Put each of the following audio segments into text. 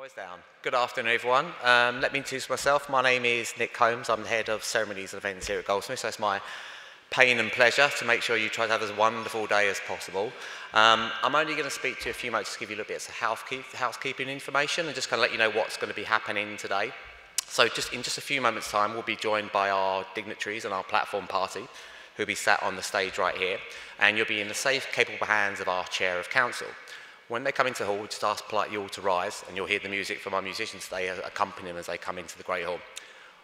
Always down. Good afternoon, everyone. Let me introduce myself. My name is Nick Holmes. I'm the head of ceremonies and events here at Goldsmiths. So it's my pain and pleasure to make sure you try to have as wonderful day as possible. I'm only going to speak to you a few moments to give you a little bit of housekeeping information and just kind of let you know what's going to be happening today. So in just a few moments' time, we'll be joined by our dignitaries and our platform party, who'll be sat on the stage right here, and you'll be in the safe, capable hands of our Chair of Council. When they come into the hall, we just ask politely all to rise, and you'll hear the music from our musicians today accompany them as they come into the Great Hall.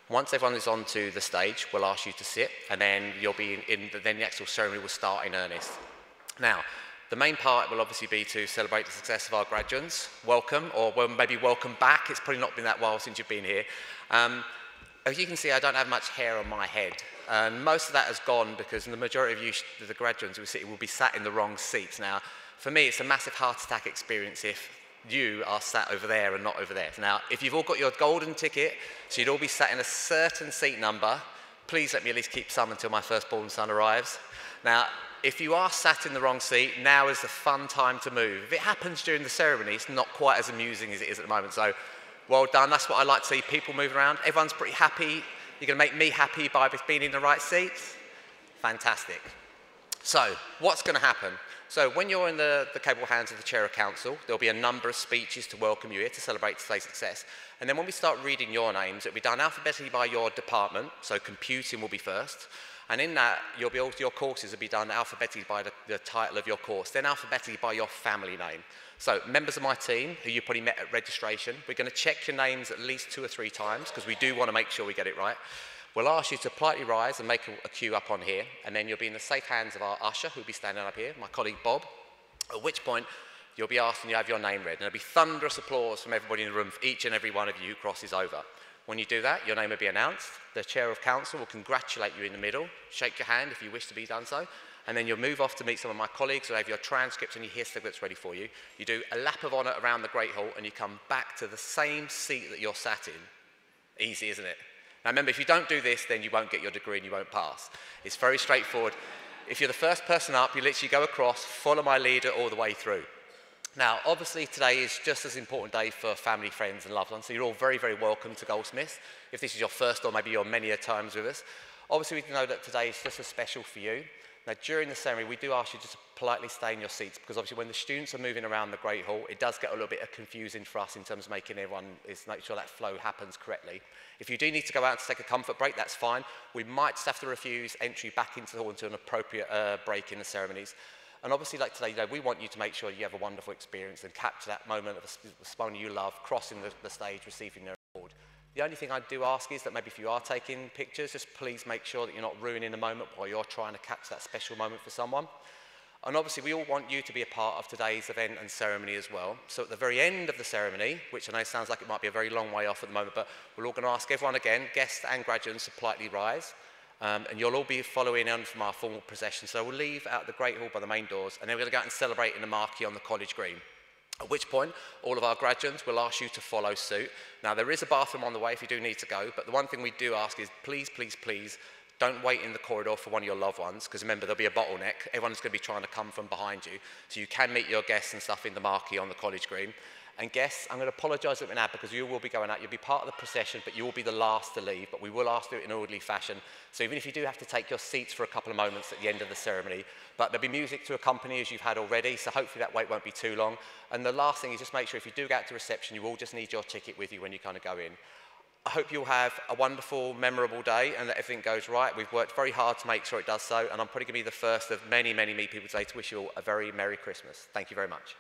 Once everyone is onto the stage, we'll ask you to sit, and then you'll be then the actual ceremony will start in earnest. Now, the main part will obviously be to celebrate the success of our graduates. Welcome, or maybe welcome back. It's probably not been that while since you've been here. As you can see, I don't have much hair on my head. And most of that has gone because the majority of you, the graduates will be sat in the wrong seats. Now, for me, it's a massive heart attack experience if you are sat over there and not over there. Now, if you've all got your golden ticket, so you'd all be sat in a certain seat number, please let me at least keep some until my firstborn son arrives. Now, if you are sat in the wrong seat, now is the fun time to move. If it happens during the ceremony, it's not quite as amusing as it is at the moment. So, well done. That's what I like to see, people move around. Everyone's pretty happy. You're going to make me happy by being in the right seats. Fantastic. So, what's going to happen? So when you're in the capable hands of the Chair of Council, there'll be a number of speeches to welcome you here to celebrate today's success. And then when we start reading your names, it'll be done alphabetically by your department, so computing will be first. And in that, your courses will be done alphabetically by the title of your course, then alphabetically by your family name. So members of my team, who you probably met at registration, we're going to check your names at least 2 or 3 times, because we do want to make sure we get it right. We'll ask you to politely rise and make a queue up on here, and then you'll be in the safe hands of our usher, who'll be standing up here, my colleague Bob, at which point you'll be asked and you have your name read. And there'll be thunderous applause from everybody in the room for each and every one of you who crosses over. When you do that, your name will be announced. The Chair of Council will congratulate you in the middle, shake your hand if you wish to be done so, and then you'll move off to meet some of my colleagues who have your transcripts and your certificates ready for you. You do a lap of honour around the Great Hall, and you come back to the same seat that you're sat in. Easy, isn't it? Now remember, if you don't do this, then you won't get your degree and you won't pass. It's very straightforward. If you're the first person up, you literally go across, follow my leader all the way through. Now, obviously today is just as important day for family, friends and loved ones, so you're all very, very welcome to Goldsmiths. If this is your first or maybe you're many a times with us. Obviously we know that today is just as special for you. Now during the ceremony, we do ask you just to politely stay in your seats, because obviously when the students are moving around the Great Hall, it does get a little bit confusing for us in terms of making make sure that flow happens correctly. If you do need to go out to take a comfort break, that's fine. We might just have to refuse entry back into the hall until an appropriate break in the ceremonies. And obviously, like today, we want you to make sure you have a wonderful experience and capture that moment of someone you love crossing the stage, receiving their award. The only thing I do ask is that maybe if you are taking pictures, just please make sure that you're not ruining the moment while you're trying to capture that special moment for someone. And obviously, we all want you to be a part of today's event and ceremony as well. So at the very end of the ceremony, which I know sounds like it might be a very long way off at the moment, but we're all going to ask everyone again, guests and graduates, to politely rise. And you'll all be following on from our formal procession. So we'll leave out the Great Hall by the main doors, and then we're going to go out and celebrate in the marquee on the college green. At which point, all of our graduates will ask you to follow suit. Now, there is a bathroom on the way if you do need to go, but the one thing we do ask is please, please, please, don't wait in the corridor for one of your loved ones, because remember, there'll be a bottleneck. Everyone's going to be trying to come from behind you, so you can meet your guests and stuff in the marquee on the college green. And guests, I'm going to apologise now because you will be going out. You'll be part of the procession, but you will be the last to leave. But we will ask you in an orderly fashion. So even if you do have to take your seats for a couple of moments at the end of the ceremony, but there'll be music to accompany as you've had already, so hopefully that wait won't be too long. And the last thing is just make sure if you do go out to reception, you will just need your ticket with you when you kind of go in. I hope you'll have a wonderful, memorable day and that everything goes right. We've worked very hard to make sure it does so, and I'm probably going to be the first of many, many people today to wish you all a very Merry Christmas. Thank you very much.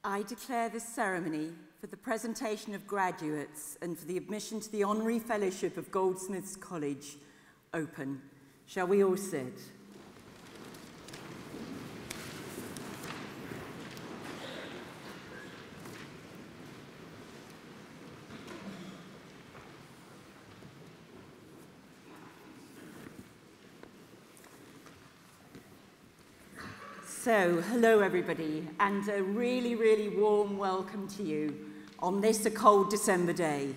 I declare this ceremony for the presentation of graduates and for the admission to the Honorary Fellowship of Goldsmiths College open. Shall we all sit? So, hello everybody, and a really, really warm welcome to you on this, a cold December day,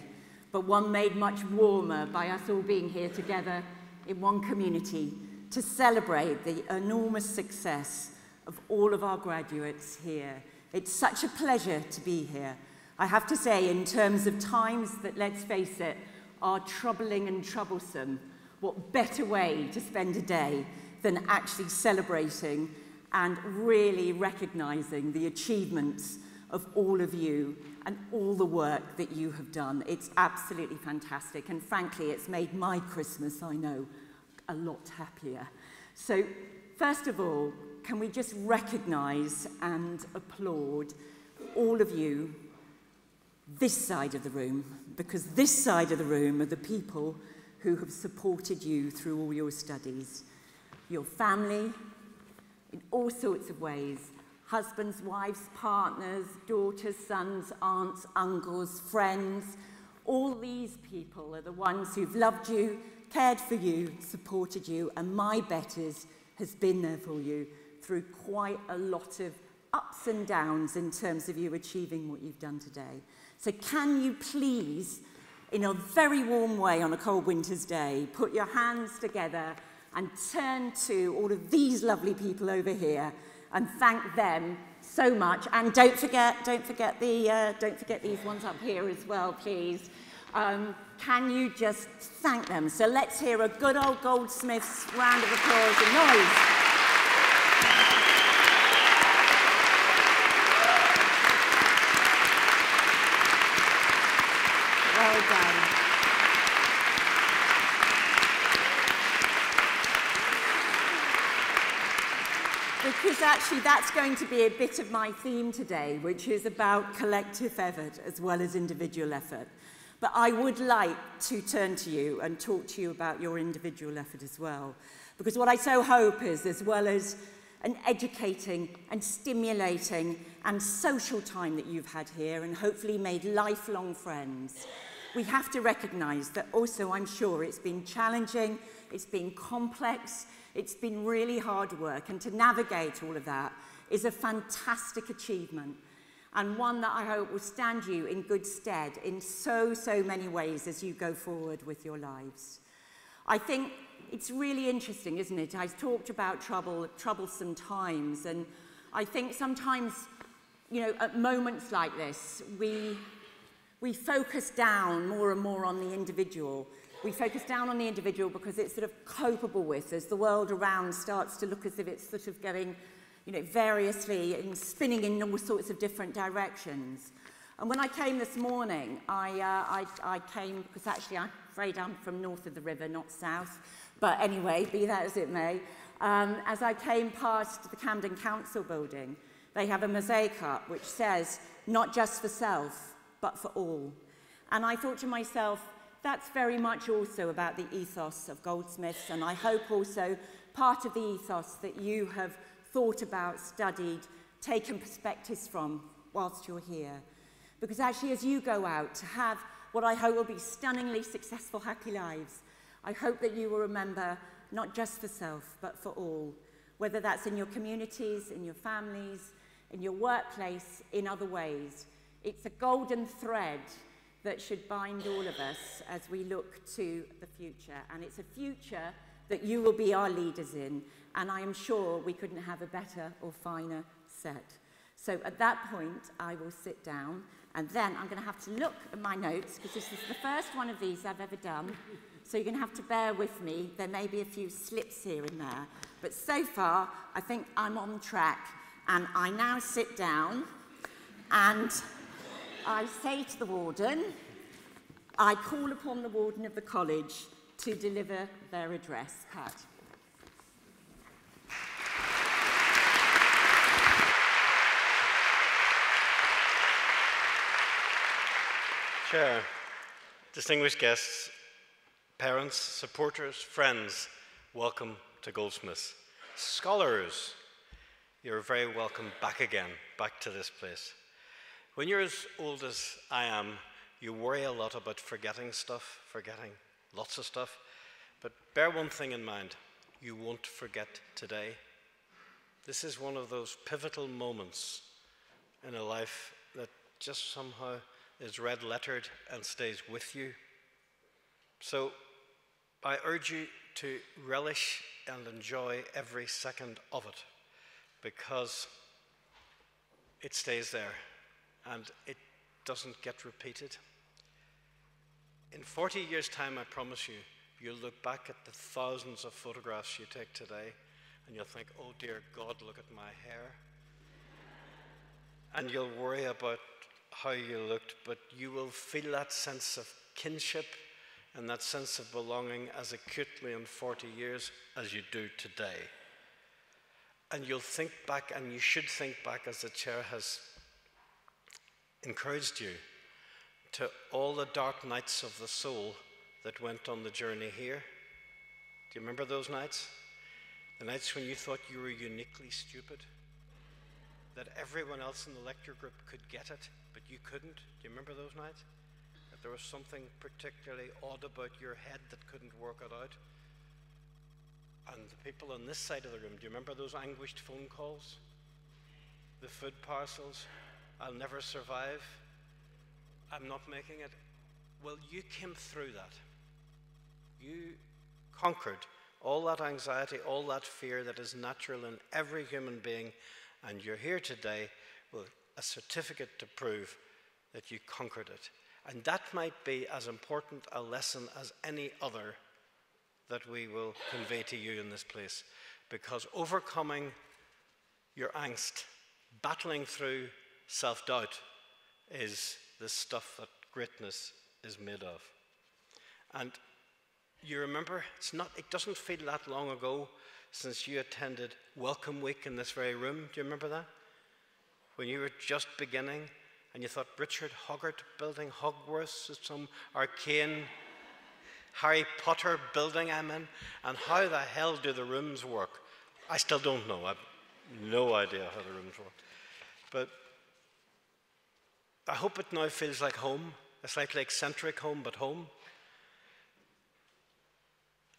but one made much warmer by us all being here together in one community to celebrate the enormous success of all of our graduates here. It's such a pleasure to be here. I have to say, in terms of times that, let's face it, are troubling and troublesome, what better way to spend a day than actually celebrating and really recognizing the achievements of all of you and all the work that you have done. It's absolutely fantastic, and frankly, it's made my Christmas, I know, a lot happier. So, first of all, can we just recognize and applaud all of you this side of the room, because this side of the room are the people who have supported you through all your studies, your family, in all sorts of ways, husbands, wives, partners, daughters, sons, aunts, uncles, friends. All these people are the ones who've loved you, cared for you, supported you, and my bet is has been there for you through quite a lot of ups and downs in terms of you achieving what you've done today. So can you please, in a very warm way on a cold winter's day, put your hands together and turn to all of these lovely people over here and thank them so much. And don't forget these ones up here as well, please. Can you just thank them? So let's hear a good old Goldsmiths round of applause and noise. Well done. Because actually that's going to be a bit of my theme today, which is about collective effort as well as individual effort. But I would like to turn to you and talk to you about your individual effort as well. Because what I so hope is, as well as an educating and stimulating and social time that you've had here and hopefully made lifelong friends, we have to recognize that also, I'm sure, it's been challenging, it's been complex, it's been really hard work, and to navigate all of that is a fantastic achievement, and one that I hope will stand you in good stead in so many ways as you go forward with your lives. I think it's really interesting, isn't it? I talked about troublesome times, and I think sometimes, you know, at moments like this, we focus down more and more on the individual. We focus down on the individual because it's sort of copable with as the world around starts to look as if it's sort of going, you know, variously and spinning in all sorts of different directions. And when I came this morning, I came, because actually I'm afraid I'm from north of the river, not south. But anyway, be that as it may, as I came past the Camden Council building, they have a mosaic up which says, not just for self, but for all. And I thought to myself, that's very much also about the ethos of Goldsmiths, and I hope also part of the ethos that you have thought about, studied, taken perspectives from whilst you're here. Because actually, as you go out to have what I hope will be stunningly successful, happy lives, I hope that you will remember not just for self, but for all, whether that's in your communities, in your families, in your workplace, in other ways. It's a golden thread that should bind all of us as we look to the future. And it's a future that you will be our leaders in. And I am sure we couldn't have a better or finer set. So at that point, I will sit down. And then I'm going to have to look at my notes, because this is the first one of these I've ever done. So you're going to have to bear with me. There may be a few slips here and there. But so far, I think I'm on track. And I now sit down and I say to the warden, I call upon the warden of the college to deliver their address. Pat. Chair, distinguished guests, parents, supporters, friends, welcome to Goldsmiths. Scholars, you're very welcome back again, back to this place. When you're as old as I am, you worry a lot about forgetting stuff, forgetting lots of stuff, but bear one thing in mind, you won't forget today. This is one of those pivotal moments in a life that just somehow is red-lettered and stays with you. So I urge you to relish and enjoy every second of it, because it stays there and it doesn't get repeated. In 40 years' time, I promise you, you'll look back at the thousands of photographs you take today and you'll think, oh dear God, look at my hair. And you'll worry about how you looked, but you will feel that sense of kinship and that sense of belonging as acutely in 40 years as you do today. And you'll think back, and you should think back, as the chair has encouraged you, to all the dark nights of the soul that went on the journey here. Do you remember those nights? The nights when you thought you were uniquely stupid, that everyone else in the lecture group could get it, but you couldn't. Do you remember those nights? That there was something particularly odd about your head that couldn't work it out. And the people on this side of the room, do you remember those anguished phone calls? The food parcels, I'll never survive, I'm not making it. Well, you came through that. You conquered all that anxiety, all that fear that is natural in every human being, and you're here today with a certificate to prove that you conquered it. And that might be as important a lesson as any other that we will convey to you in this place, because overcoming your angst, battling through self-doubt, is the stuff that greatness is made of. And you remember, it doesn't feel that long ago since you attended Welcome Week in this very room. Do you remember that? When you were just beginning and you thought, Richard Hoggart building Hogwarts is some arcane Harry Potter building I'm in, and how the hell do the rooms work? I still don't know. I have no idea how the rooms work. But I hope it now feels like home, a slightly eccentric home, but home.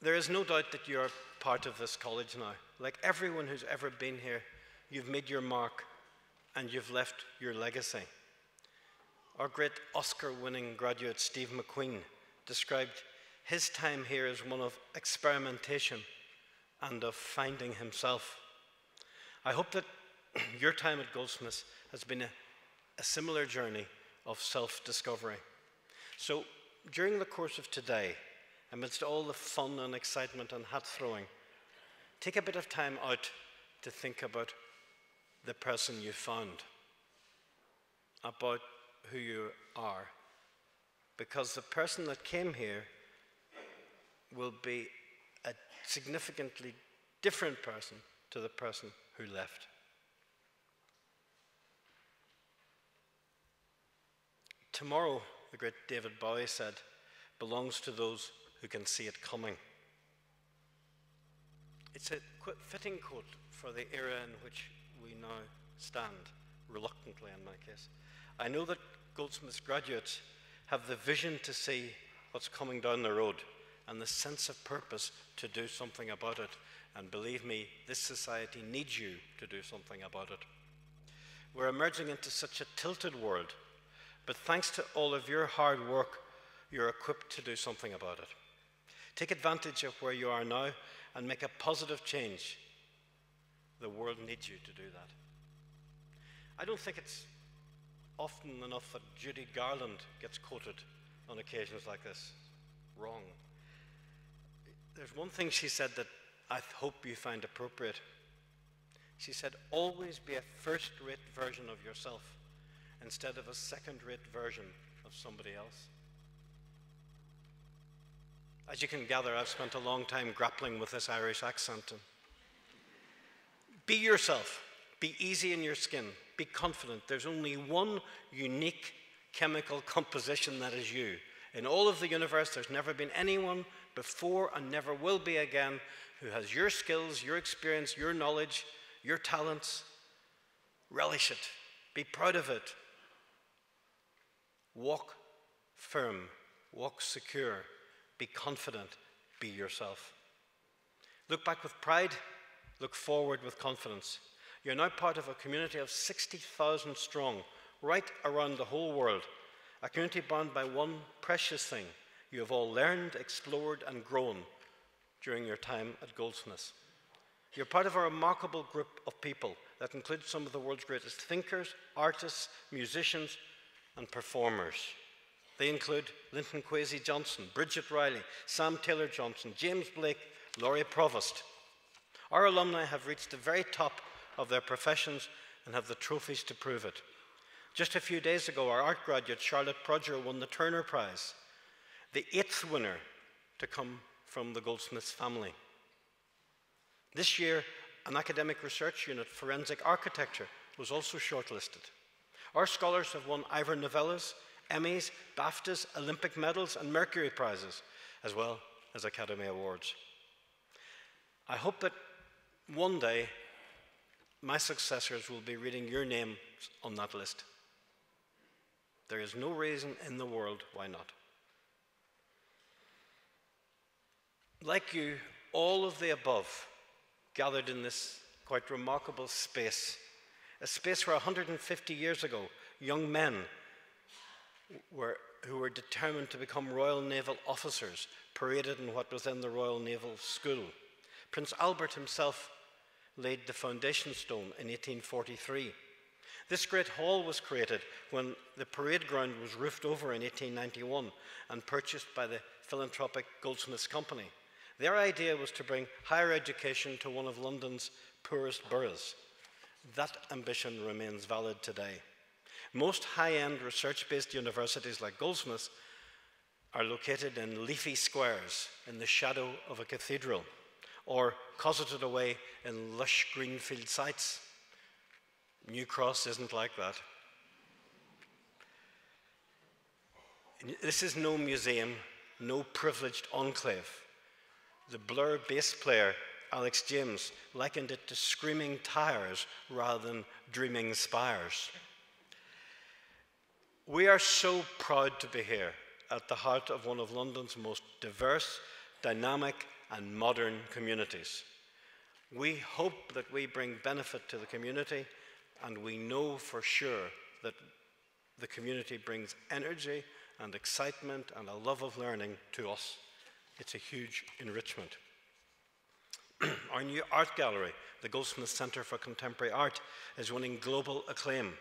There is no doubt that you're part of this college now. Like everyone who's ever been here, you've made your mark and you've left your legacy. Our great Oscar-winning graduate, Steve McQueen, described his time here as one of experimentation and of finding himself. I hope that your time at Goldsmiths has been a similar journey of self-discovery. So during the course of today, amidst all the fun and excitement and hat throwing, take a bit of time out to think about the person you found, about who you are, because the person that came here will be a significantly different person to the person who left. Tomorrow, the great David Bowie said, belongs to those who can see it coming. It's a fitting quote for the era in which we now stand, reluctantly in my case. I know that Goldsmiths graduates have the vision to see what's coming down the road and the sense of purpose to do something about it. And believe me, this society needs you to do something about it. We're emerging into such a tilted world, but thanks to all of your hard work, you're equipped to do something about it. Take advantage of where you are now and make a positive change. The world needs you to do that. I don't think it's often enough that Judy Garland gets quoted on occasions like this. Wrong. There's one thing she said that I hope you find appropriate. She said, always be a first-rate version of yourself instead of a second-rate version of somebody else. As you can gather, I've spent a long time grappling with this Irish accent. Be yourself. Be easy in your skin. Be confident. There's only one unique chemical composition that is you. In all of the universe, there's never been anyone before and never will be again who has your skills, your experience, your knowledge, your talents. Relish it. Be proud of it. Walk firm. Walk secure. Be confident. Be yourself. Look back with pride. Look forward with confidence. You're now part of a community of 60,000 strong, right around the whole world. A community bound by one precious thing. You have all learned, explored, and grown during your time at Goldsmiths. You're part of a remarkable group of people that includes some of the world's greatest thinkers, artists, musicians, and performers. They include Linton Kwesi Johnson, Bridget Riley, Sam Taylor Johnson, James Blake, Laurie Provost. Our alumni have reached the very top of their professions and have the trophies to prove it. Just a few days ago, our art graduate, Charlotte Prodger, won the Turner Prize, the 8th winner to come from the Goldsmiths family. This year, an academic research unit, Forensic Architecture, was also shortlisted. Our scholars have won Ivor Novellas, Emmys, BAFTAs, Olympic medals, and Mercury Prizes, as well as Academy Awards. I hope that one day my successors will be reading your names on that list. There is no reason in the world why not. Like you, all of the above gathered in this quite remarkable space, a space where 150 years ago, young men who were determined to become Royal Naval officers paraded in what was then the Royal Naval School. Prince Albert himself laid the foundation stone in 1843. This great hall was created when the parade ground was roofed over in 1891 and purchased by the philanthropic Goldsmiths Company. Their idea was to bring higher education to one of London's poorest boroughs. That ambition remains valid today. Most high-end research-based universities like Goldsmiths are located in leafy squares in the shadow of a cathedral, or cosseted away in lush greenfield sites. New Cross isn't like that. This is no museum, no privileged enclave. The Blur bass player, Alex James, likened it to screaming tires rather than dreaming spires. We are so proud to be here at the heart of one of London's most diverse, dynamic, and modern communities. We hope that we bring benefit to the community, and we know for sure that the community brings energy and excitement and a love of learning to us. It's a huge enrichment. Our new art gallery, the Goldsmiths Centre for Contemporary Art, is winning global acclaim.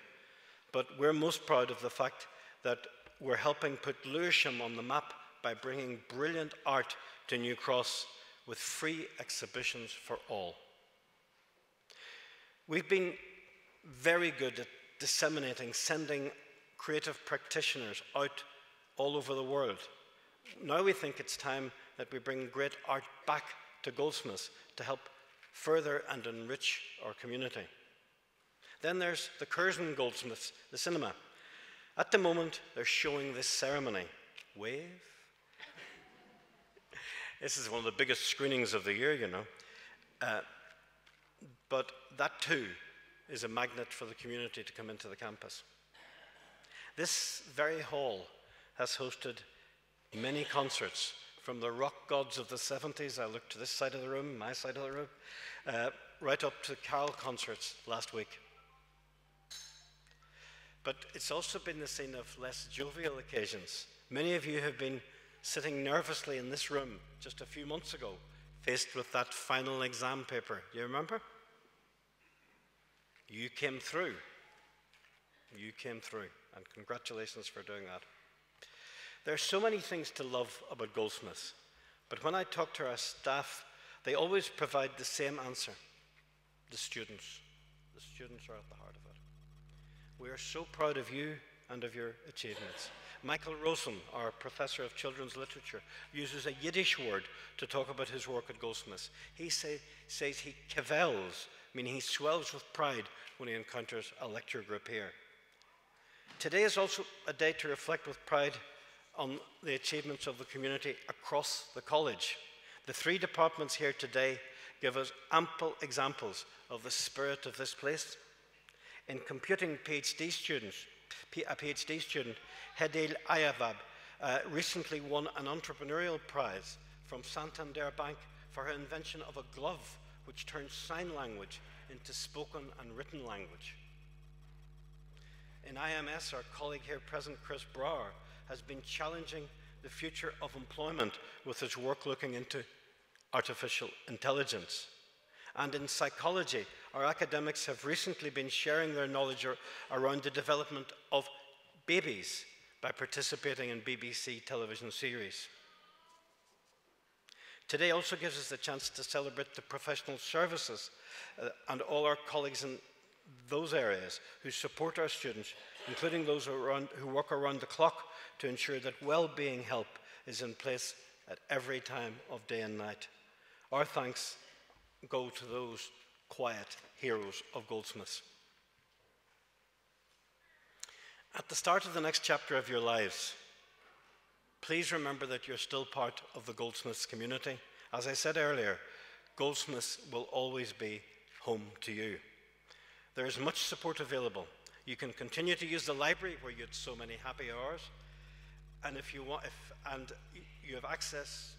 But we're most proud of the fact that we're helping put Lewisham on the map by bringing brilliant art to New Cross with free exhibitions for all. We've been very good at disseminating, sending creative practitioners out all over the world. Now we think it's time that we bring great art back to Goldsmiths to help further and enrich our community. Then there's the Curzon Goldsmiths, the cinema. At the moment, they're showing this ceremony. Wave. This is one of the biggest screenings of the year, you know. But that too is a magnet for the community to come into the campus. This very hall has hosted many concerts, from the rock gods of the 70s, I look to this side of the room, my side of the room, right up to carol concerts last week. But it's also been the scene of less jovial occasions. Many of you have been sitting nervously in this room just a few months ago, faced with that final exam paper. Do you remember? You came through. You came through, and congratulations for doing that. There are so many things to love about Goldsmiths, but when I talk to our staff, they always provide the same answer: the students. The students are at the heart of it. We are so proud of you and of your achievements. Michael Rosen, our professor of children's literature, uses a Yiddish word to talk about his work at Goldsmiths. He says he kavels, meaning he swells with pride when he encounters a lecture group here. Today is also a day to reflect with pride on the achievements of the community across the college. The 3 departments here today give us ample examples of the spirit of this place. In computing, a PhD student, Hedil Ayavab, recently won an entrepreneurial prize from Santander Bank for her invention of a glove which turns sign language into spoken and written language. In IMS, our colleague here present, Chris Brower, has been challenging the future of employment with his work looking into artificial intelligence. And in psychology, our academics have recently been sharing their knowledge around the development of babies by participating in BBC television series. Today also gives us the chance to celebrate the professional services and all our colleagues in those areas who support our students, including those who work around the clock to ensure that well-being help is in place at every time of day and night. Our thanks go to those quiet heroes of Goldsmiths. At the start of the next chapter of your lives, please remember that you're still part of the Goldsmiths community. As I said earlier, Goldsmiths will always be home to you. There is much support available. You can continue to use the library where you had so many happy hours, and you have access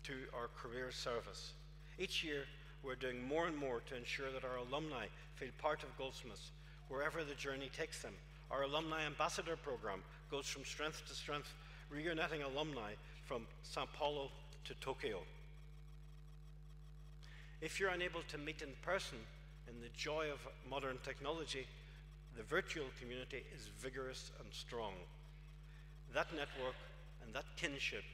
to our career service. Each year, we're doing more and more to ensure that our alumni feel part of Goldsmiths wherever the journey takes them. Our Alumni Ambassador program goes from strength to strength, reuniting alumni from Sao Paulo to Tokyo. If you're unable to meet in person, in the joy of modern technology, the virtual community is vigorous and strong. That network and that kinship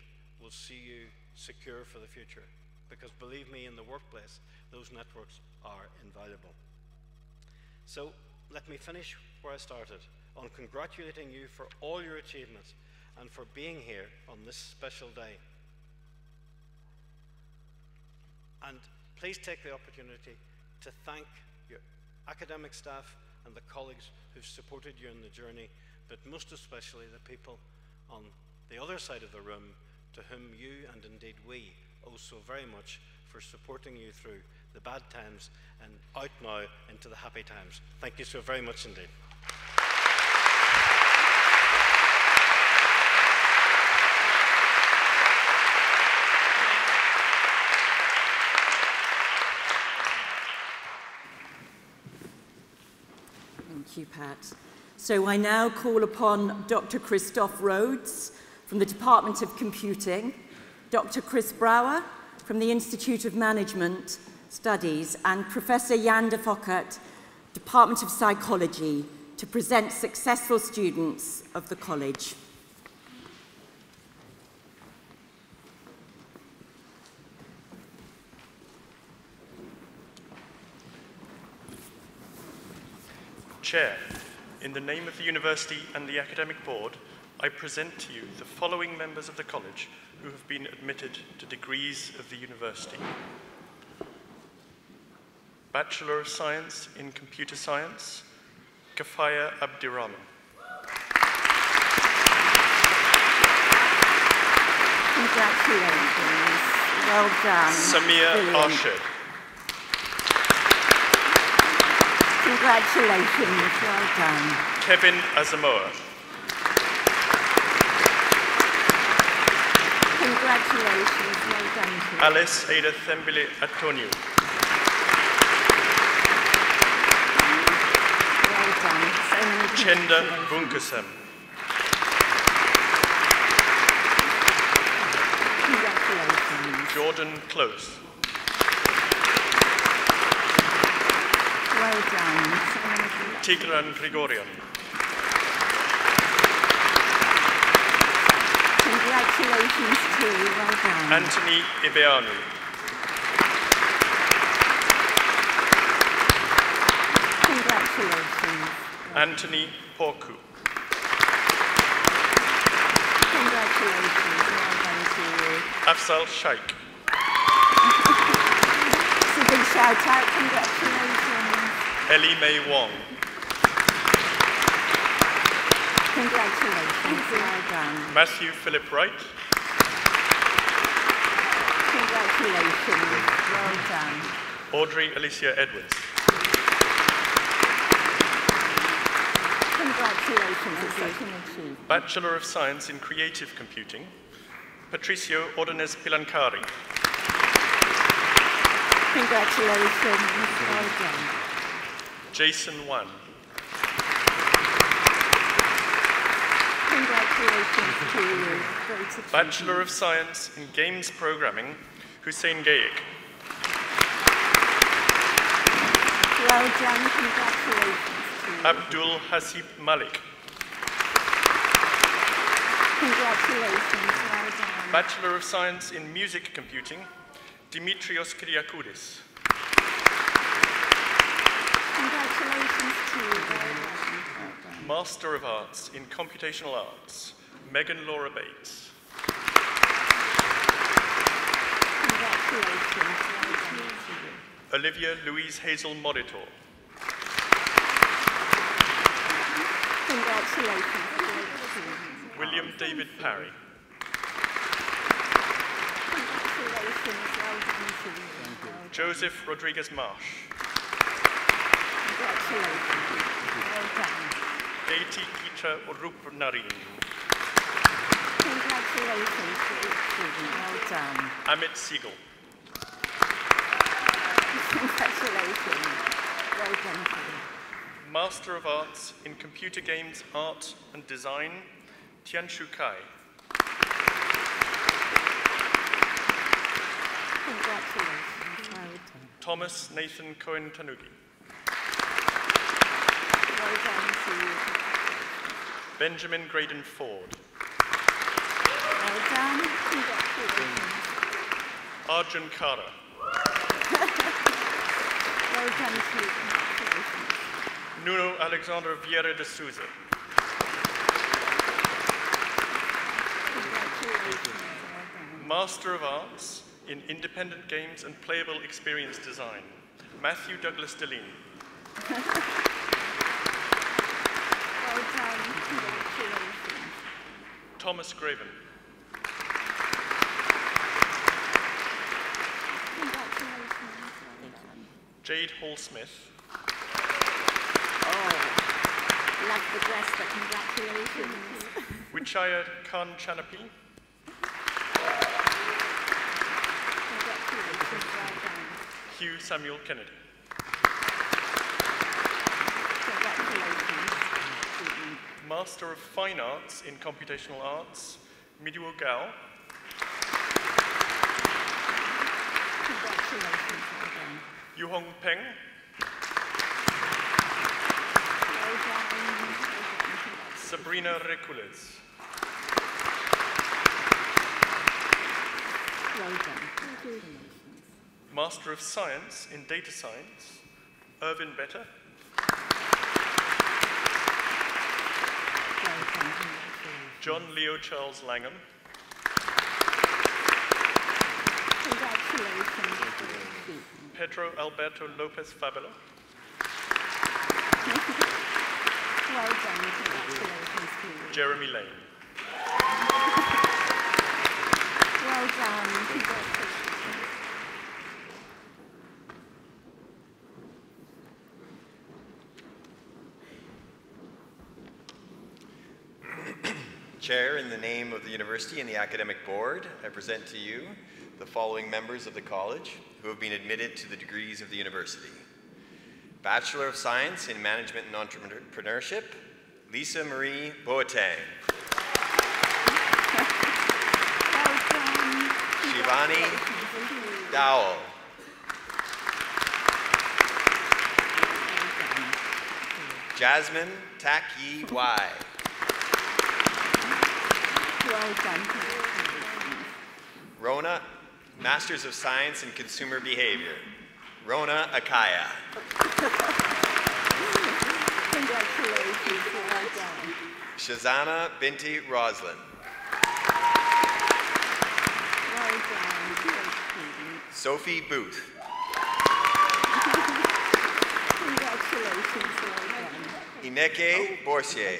will see you secure for the future, because believe me, in the workplace, those networks are invaluable. So let me finish where I started, on congratulating you for all your achievements and for being here on this special day. And please take the opportunity to thank your academic staff and the colleagues who've supported you in the journey, but most especially the people on the other side of the room to whom you, and indeed we, owe so very much for supporting you through the bad times and out now into the happy times. Thank you so very much indeed. Thank you, Pat. So I now call upon Dr. Christoph Rhodes from the Department of Computing, Dr. Chris Brower from the Institute of Management Studies, and Professor Jan de Fokkert, Department of Psychology, to present successful students of the college. Chair, in the name of the University and the Academic Board, I present to you the following members of the College who have been admitted to degrees of the University. Bachelor of Science in Computer Science, Kafaya Abdirahman. Congratulations. Well done. Samir Arshad. Congratulations. Well done. Kevin Asamoah. Congratulations. Well done. Too. Alice Ada Thembile Antonio. Well done. So many Chenda congratulations. Bunkasem. Congratulations. Jordan Close. Well done. So many congratulations. Tigran Grigorian. Congratulations too. Well done. Anthony Ibeanu. Congratulations. Anthony Porku. Congratulations. Well done to you. Afzal Shaikh. It's a big shout out. Congratulations. Ellie Mae Wong. Congratulations. Well done. Matthew Philip Wright. Congratulations. Well done. Audrey Alicia Edwards. Congratulations. It's such an achievement. Bachelor of Science in Creative Computing, Patricio Ordonez Pilancari. Congratulations. Well done. Jason Wan. Congratulations to you. Great achievement. Bachelor of Science in Games Programming, Hussein Gaik. Well done. Congratulations to you. Abdul Hasib Malik. Congratulations. Well done. Bachelor of Science in Music Computing, Dimitrios Kyriakoudis. Congratulations to you. Well done. Well done. Master of Arts in Computational Arts, Megan Laura Bates. Congratulations. Well done to you. Olivia Louise Hazel Molitor. Congratulations. William David Parry. Congratulations. Well done to you. Well done. Joseph Rodriguez Marsh. Congratulations. Well done. Katie Gita Rupnarin. Congratulations to each student. Well done. Amit Siegel. Congratulations. Well done to you. Master of Arts in Computer Games Art and Design, Tianshu Kai. Congratulations. Well done. Thomas Nathan Cohen Tanugi. Well done to you. Benjamin Graydon Ford. Well done. Congratulations. Arjun Kara. Well done to you. Congratulations. Nuno Alexander Vieira de Souza. Congratulations. Well done. Master of Arts in Independent Games and Playable Experience Design, Matthew Douglas Deline. Well done. Congratulations. Thomas Graven. Congratulations. Well done. Jade Hall Smith. Oh, love the dress, but congratulations. Wichaya Khan Chanapi. Congratulations. Well done. Hugh Samuel Kennedy. Congratulations. Master of Fine Arts in Computational Arts, Miduo Gao. Congratulations. Well done. Yuhong Peng. Well done. Sabrina Recules. Well done. Congratulations. Master of Science in Data Science, Irvin Better. Well done. Congratulations. John Leo Charles Langham. Congratulations. Pedro Alberto Lopez Fabelo. Well done. Congratulations to you. Jeremy Lane. Well done. Congratulations. Chair, in the name of the University and the Academic Board, I present to you the following members of the College who have been admitted to the degrees of the University. Bachelor of Science in Management and Entrepreneurship, Lisa Marie Boateng. Well done. Shivani Congratulations. Dowell. Jasmine Tak-Yi Wai. Well done. Congratulations. Rona, Masters of Science in Consumer Behavior, Rona Akaya. Congratulations. Well done. Shazana Binti Roslin. Well done. Great student. Sophie Booth. Congratulations. Well done. Ineke Borsier.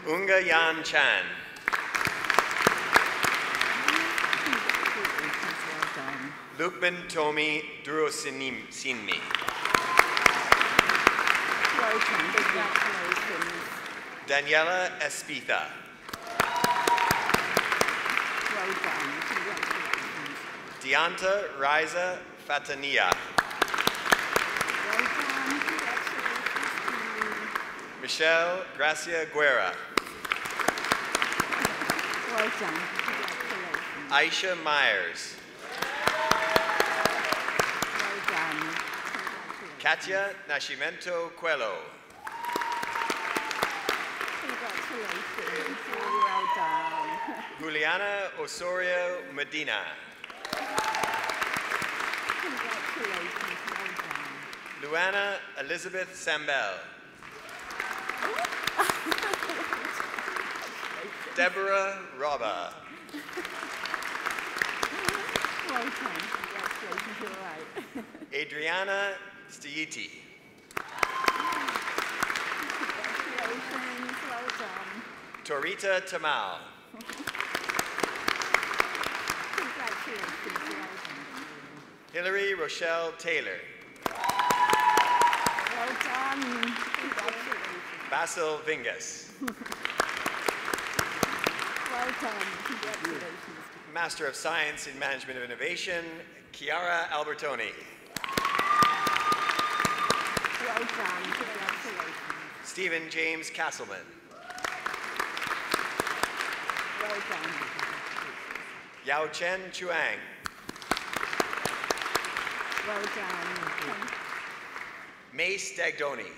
Unga Yan Chan. Well done. Lukman Tomi Durosinmi. Well done. Congratulations. Daniela Espitha. Well done. Congratulations. Dianta Riza Fatania. Well done. Congratulations. Michelle Gracia Guerra. Well done. Congratulations. Aisha Myers. Well done. Congratulations. Katia Nascimento Coelho. Congratulations. Well done. Juliana Osorio Medina. Congratulations. Well done. Luana Elizabeth Sambel. Deborah Robba. Well done. Congratulations. You're right. Adriana Stiiti. Congratulations. Well done. Torita Tamal. Congratulations. Well done. Hillary Rochelle Taylor. Well done. Congratulations. Basil Vingas. Well done. Congratulations. Master of Science in Management of Innovation, Chiara Albertoni. Well done. Congratulations. Stephen James Castleman. Well done. Yao Chen Chuang. Well done. Mace Dagdoni.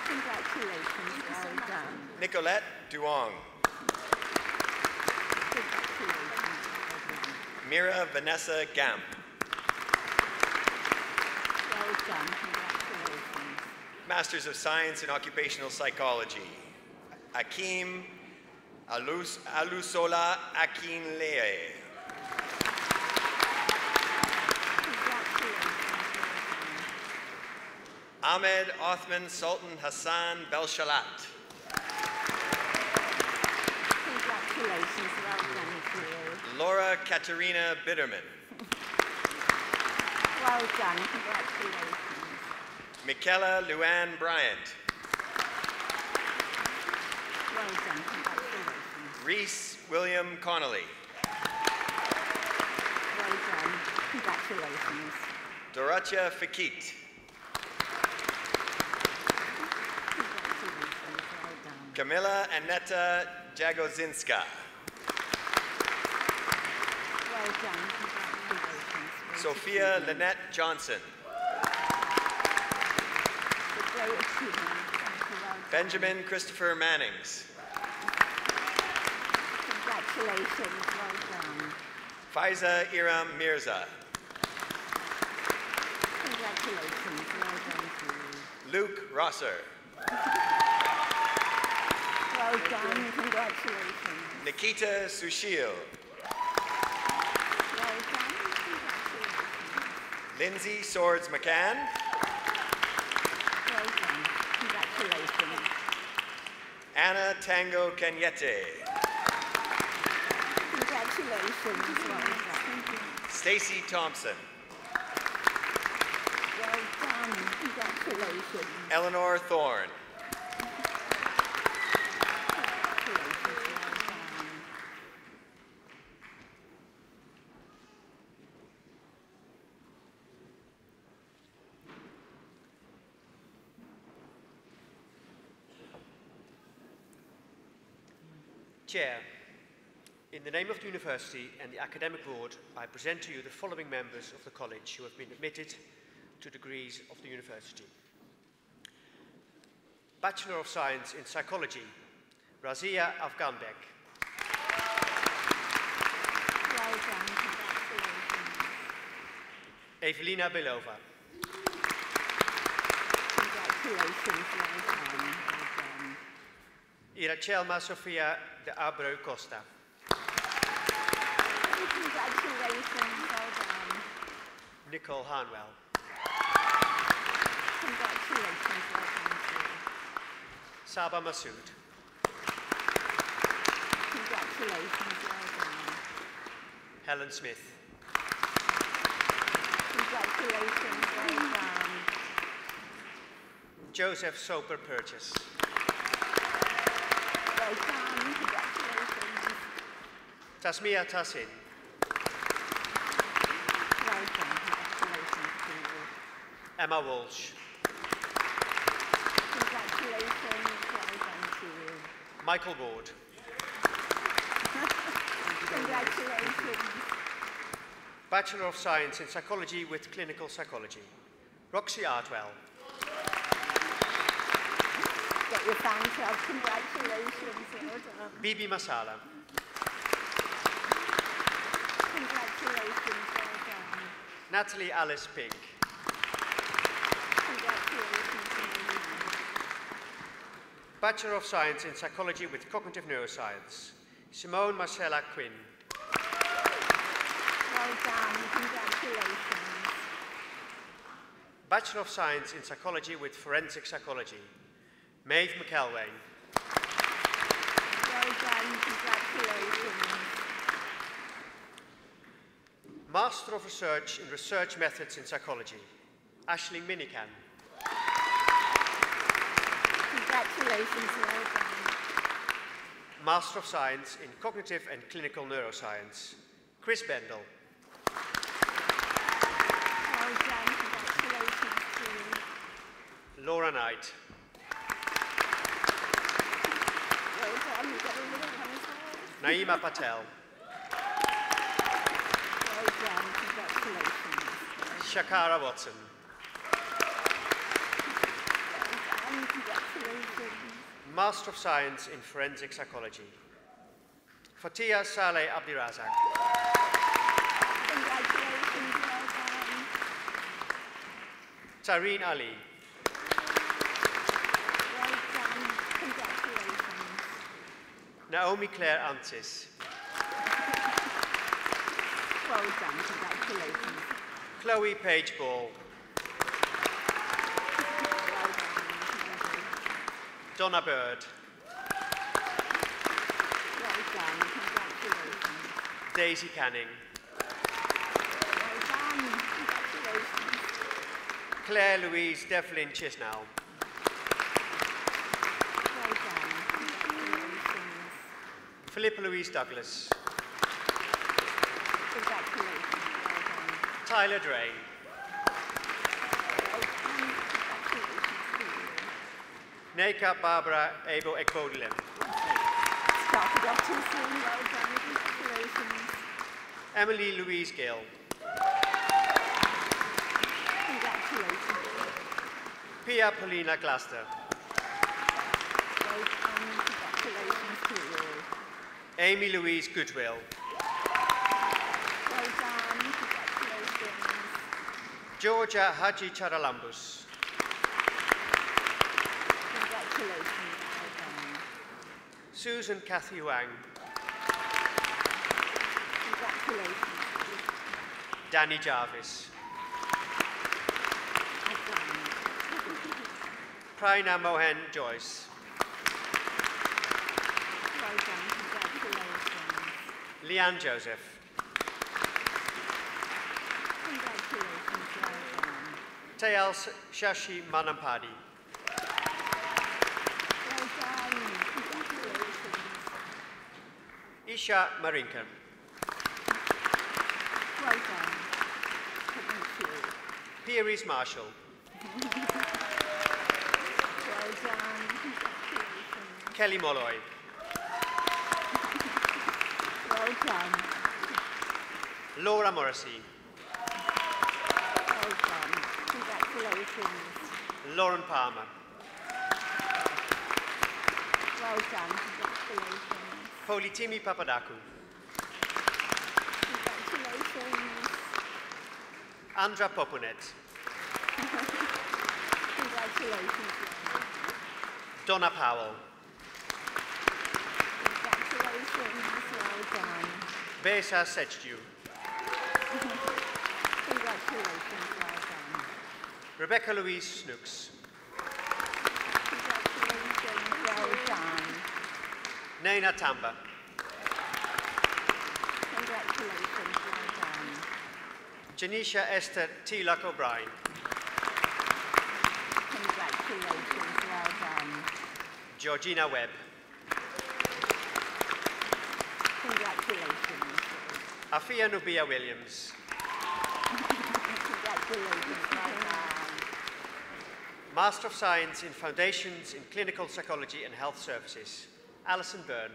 Congratulations. Well done. Nicolette Duong. Congratulations. Mira Vanessa Gamp. Well done. Congratulations. Masters of Science in Occupational Psychology, Akim Alusola Akinleye. Ahmed Othman Sultan Hassan Belshalat. Congratulations. Well done to you. Laura Katerina Bitterman. Well done. Congratulations. Michaela Luann Bryant. Well done. Congratulations. Reese William Connolly. Well done. Congratulations. Dorothea Fakit. Congratulations. Well done. Camilla Aneta Jagozinska. Well done. Congratulations. Sophia Lynette Johnson. A great achievement. Well done. Benjamin Christopher Mannings. Congratulations. Well done. Faiza Iram Mirza. Congratulations. Well done to you. Luke Rosser. Well done. Congratulations. Nikita Sushil. Well done. Congratulations. Lindsay Swords McCann. Well done. Congratulations. Anna Tango Kenyete. Congratulations. Well done. Stacy Thompson. Well done. Congratulations. Eleanor Thorne. Congratulations. Well done. Chair, in the name of the University and the Academic Board, I present to you the following members of the College who have been admitted to degrees of the University. Bachelor of Science in Psychology, Razia Afghanbek. Well done. Congratulations. Evelina Belova. Congratulations. Well done. Well done. Irachelma Sofia de Abreu Costa. Congratulations. Well done. Nicole Hanwell. Congratulations. Well done. Saba Masood. Congratulations, well done. Helen Smith. Congratulations, well done. Joseph Soper Purchase. Well done, congratulations. Tasmia Tassin. Well done, congratulations to you. Emma Walsh. Congratulations, well done to you. Michael Ward. Congratulations. Bachelor of Science in Psychology with Clinical Psychology. Roxy Artwell. Get your fan club, congratulations, well done. Bibi Masala. Congratulations, well done. Natalie Alice Pink. Congratulations, well done. Bachelor of Science in Psychology with Cognitive Neuroscience. Simone Marcella Quinn. Well done, congratulations. Bachelor of Science in Psychology with Forensic Psychology. Maeve McElwain. Well done, congratulations. Master of Research in Research Methods in Psychology. Aisling Minican. Congratulations, well done. Master of Science in Cognitive and Clinical Neuroscience. Chris Bendel. Well done, congratulations to you. Laura Knight. Well done, you got a little one as well. Naima Patel. Well done, congratulations. Shakara Watson. Well done, congratulations. Master of Science in Forensic Psychology. Fatia Saleh Abdirazak. Congratulations, well done. Tareen Ali. Well done, congratulations. Naomi Claire Antis. Well done, congratulations. Chloe Page Ball. Well done. Donna Bird. Well done, congratulations. Daisy Canning. Well done, congratulations. Claire Louise Devlin Chisnell. Well done, congratulations. Philippa Louise Douglas. Congratulations, well done. Tyler Drain. Well done, congratulations to you. Neka Barbara Abel Ekbodilim. Started off too soon, well done, congratulations. Emily Louise Gill. Congratulations. Pia Paulina Glaster. Well done, congratulations to you. Amy Louise Goodwill. Well done, congratulations. Georgia Haji Charalambus. Congratulations, well done. Susan Cathy Wang. Congratulations. Danny Jarvis. Well done. Praina Mohan Joyce. Well done, congratulations. Leanne Joseph. Congratulations, well done. Tayal Shashi Manampadi. Well done, congratulations. Isha Marinka. Well done. Thank you. Pieris Marshall. Well done, congratulations. Kelly Molloy. Well done. Laura Morrissey. Well done. Congratulations. Lauren Palmer. Well done, congratulations. Politimi Papadakou. Congratulations. Andra Popunet. Congratulations. Donna Powell. Congratulations, well done. Besa Sechju. Congratulations, well done. Rebecca Louise Snooks. Congratulations, well Naina Tamba. Congratulations, well done. Janisha Esther Tilak O'Brien. Congratulations, well done. Georgina Webb. Congratulations. Afia Nubia Williams. Congratulations, well done. Master of Science in Foundations in Clinical Psychology and Health Services, Alison Byrne.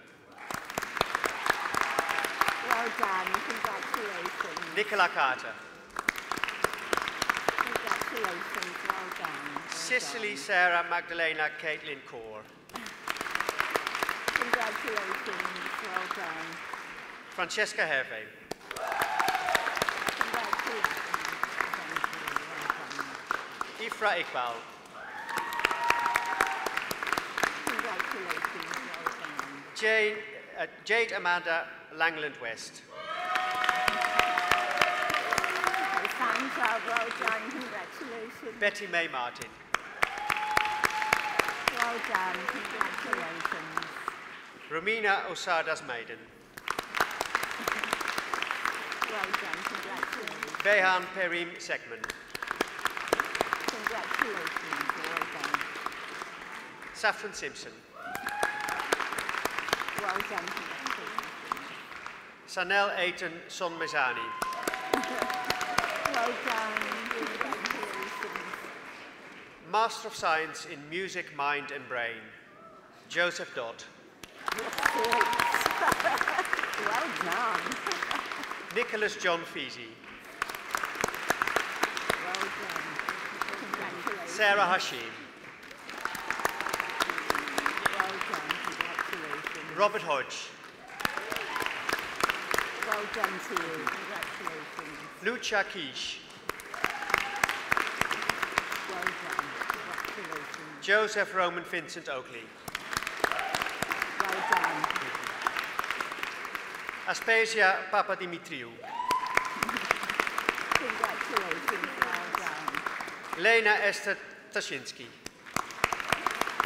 Well done, congratulations. Nicola Carter. Congratulations, well done. Well Cicely done. Sarah Magdalena Caitlin Kaur. Congratulations, well done. Francesca Hervé. Congratulations, well done. Ifra Iqbal. Congratulations, well done. Jade Amanda Langland West. Sandra, well done, congratulations. Betty May Martin. Well done, congratulations. Romina Osadas Maiden. Well done, congratulations. Behan Perim Sekman. Congratulations, well done. Saffron Simpson. Well done, congratulations. Sanel Aiton Son Mezani. Well done, congratulations. Master of Science in Music, Mind and Brain, Joseph Dodd. Well done. Nicholas John Feasy. Well done. Congratulations. Sarah Hashim. Well done, congratulations. Robert Hodge. Well done to you, congratulations. Lucia Quiche. Well done, congratulations. Joseph Roman Vincent Oakley. Well done. Aspasia Papadimitriou. Congratulations, well done. Lena Esther Tashinsky.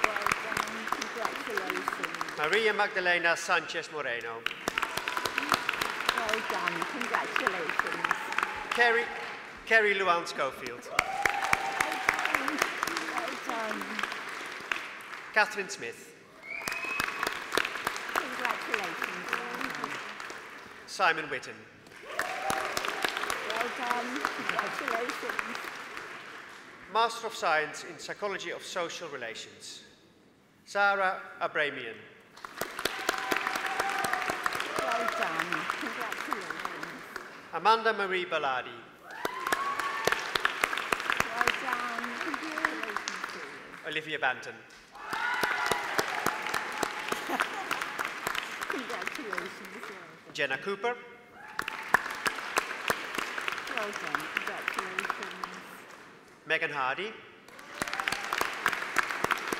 Well done, congratulations. Maria Magdalena Sanchez Moreno. Well done, congratulations. Kerry Luan Schofield. Well done. Catherine Smith. Congratulations, well done. Simon Whitten. Well done, congratulations. Master of Science in Psychology of Social Relations, Zara Abramian. Well done, congratulations. Amanda Marie Baladi. Well done, congratulations to you. Olivia Banton. Congratulations, well done. Jenna Cooper. Well done, congratulations. Megan Hardy.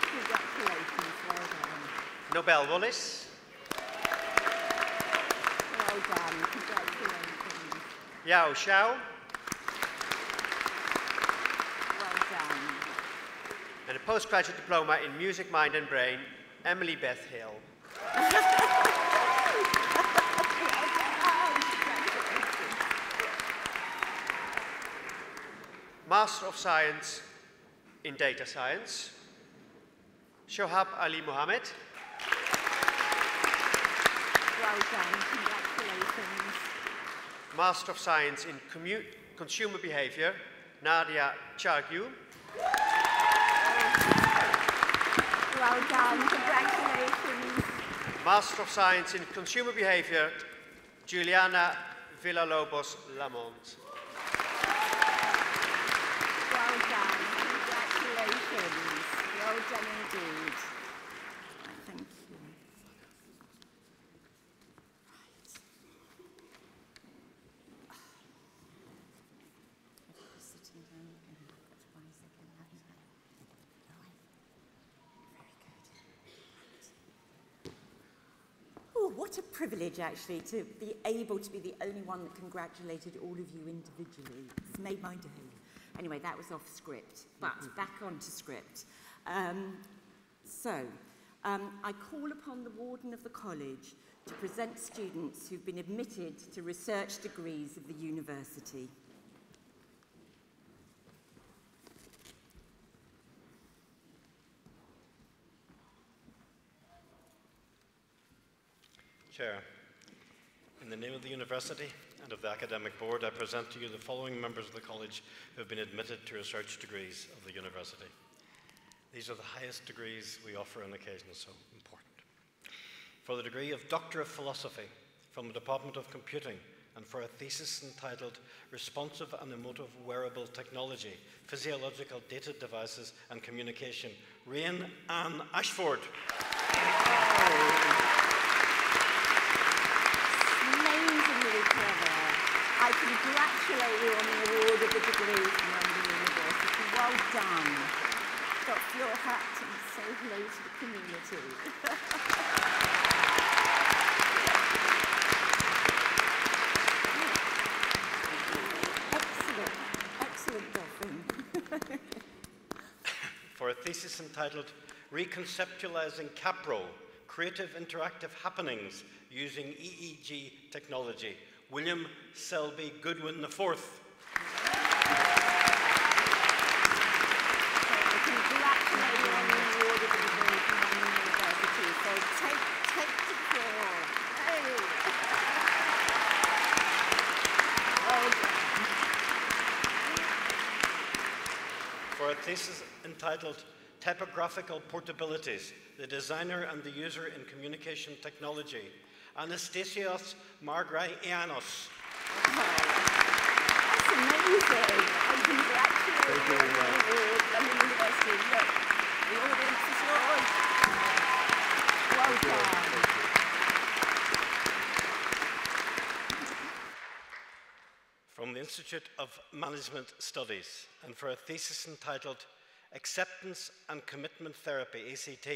Congratulations, well done. Nobel Wallis. Well done, congratulations. Yao Xiao. Well done. And a postgraduate diploma in Music, Mind and Brain, Emily Beth Hill. Master of Science in Data Science, Shohab Ali Mohammed. Well done, congratulations. Master of Science in Consumer Behavior, Nadia Chargu. Well done, congratulations. Master of Science in Consumer Behavior, Juliana Villalobos Lamont. Well done, congratulations. Well done indeed. Thank you. Oh, what a privilege, actually, to be able to be the only one that congratulated all of you individually. It's made my day. Anyway, that was off script, but back onto script. So, I call upon the Warden of the College to present students who've been admitted to research degrees of the university. Chair, in the name of the university and of the academic board, I present to you the following members of the college who have been admitted to research degrees of the university. These are the highest degrees we offer on occasion, so important. For the degree of Doctor of Philosophy from the Department of Computing, and for a thesis entitled Responsive and Emotive Wearable Technology, Physiological Data Devices and Communication, Rain Ann Ashford. Amazingly clever. I congratulate you on the award of the degree from London University. Well done. Got your hat and say hello to the community. Excellent, Dolphin. For a thesis entitled Reconceptualizing Capro, Creative Interactive Happenings Using EEG Technology, William Selby Goodwin IV. Congratulate you on the award of the degree from London University. So take the floor. Hey. Well done. For a thesis entitled Typographical Portabilities, the Designer and the User in Communication Technology, Anastasios Margraianos. That's amazing. And congratulate you on the award from London University. Look, the audience is yours. Well done. From the Institute of Management Studies, and for a thesis entitled Acceptance and Commitment Therapy, ACT,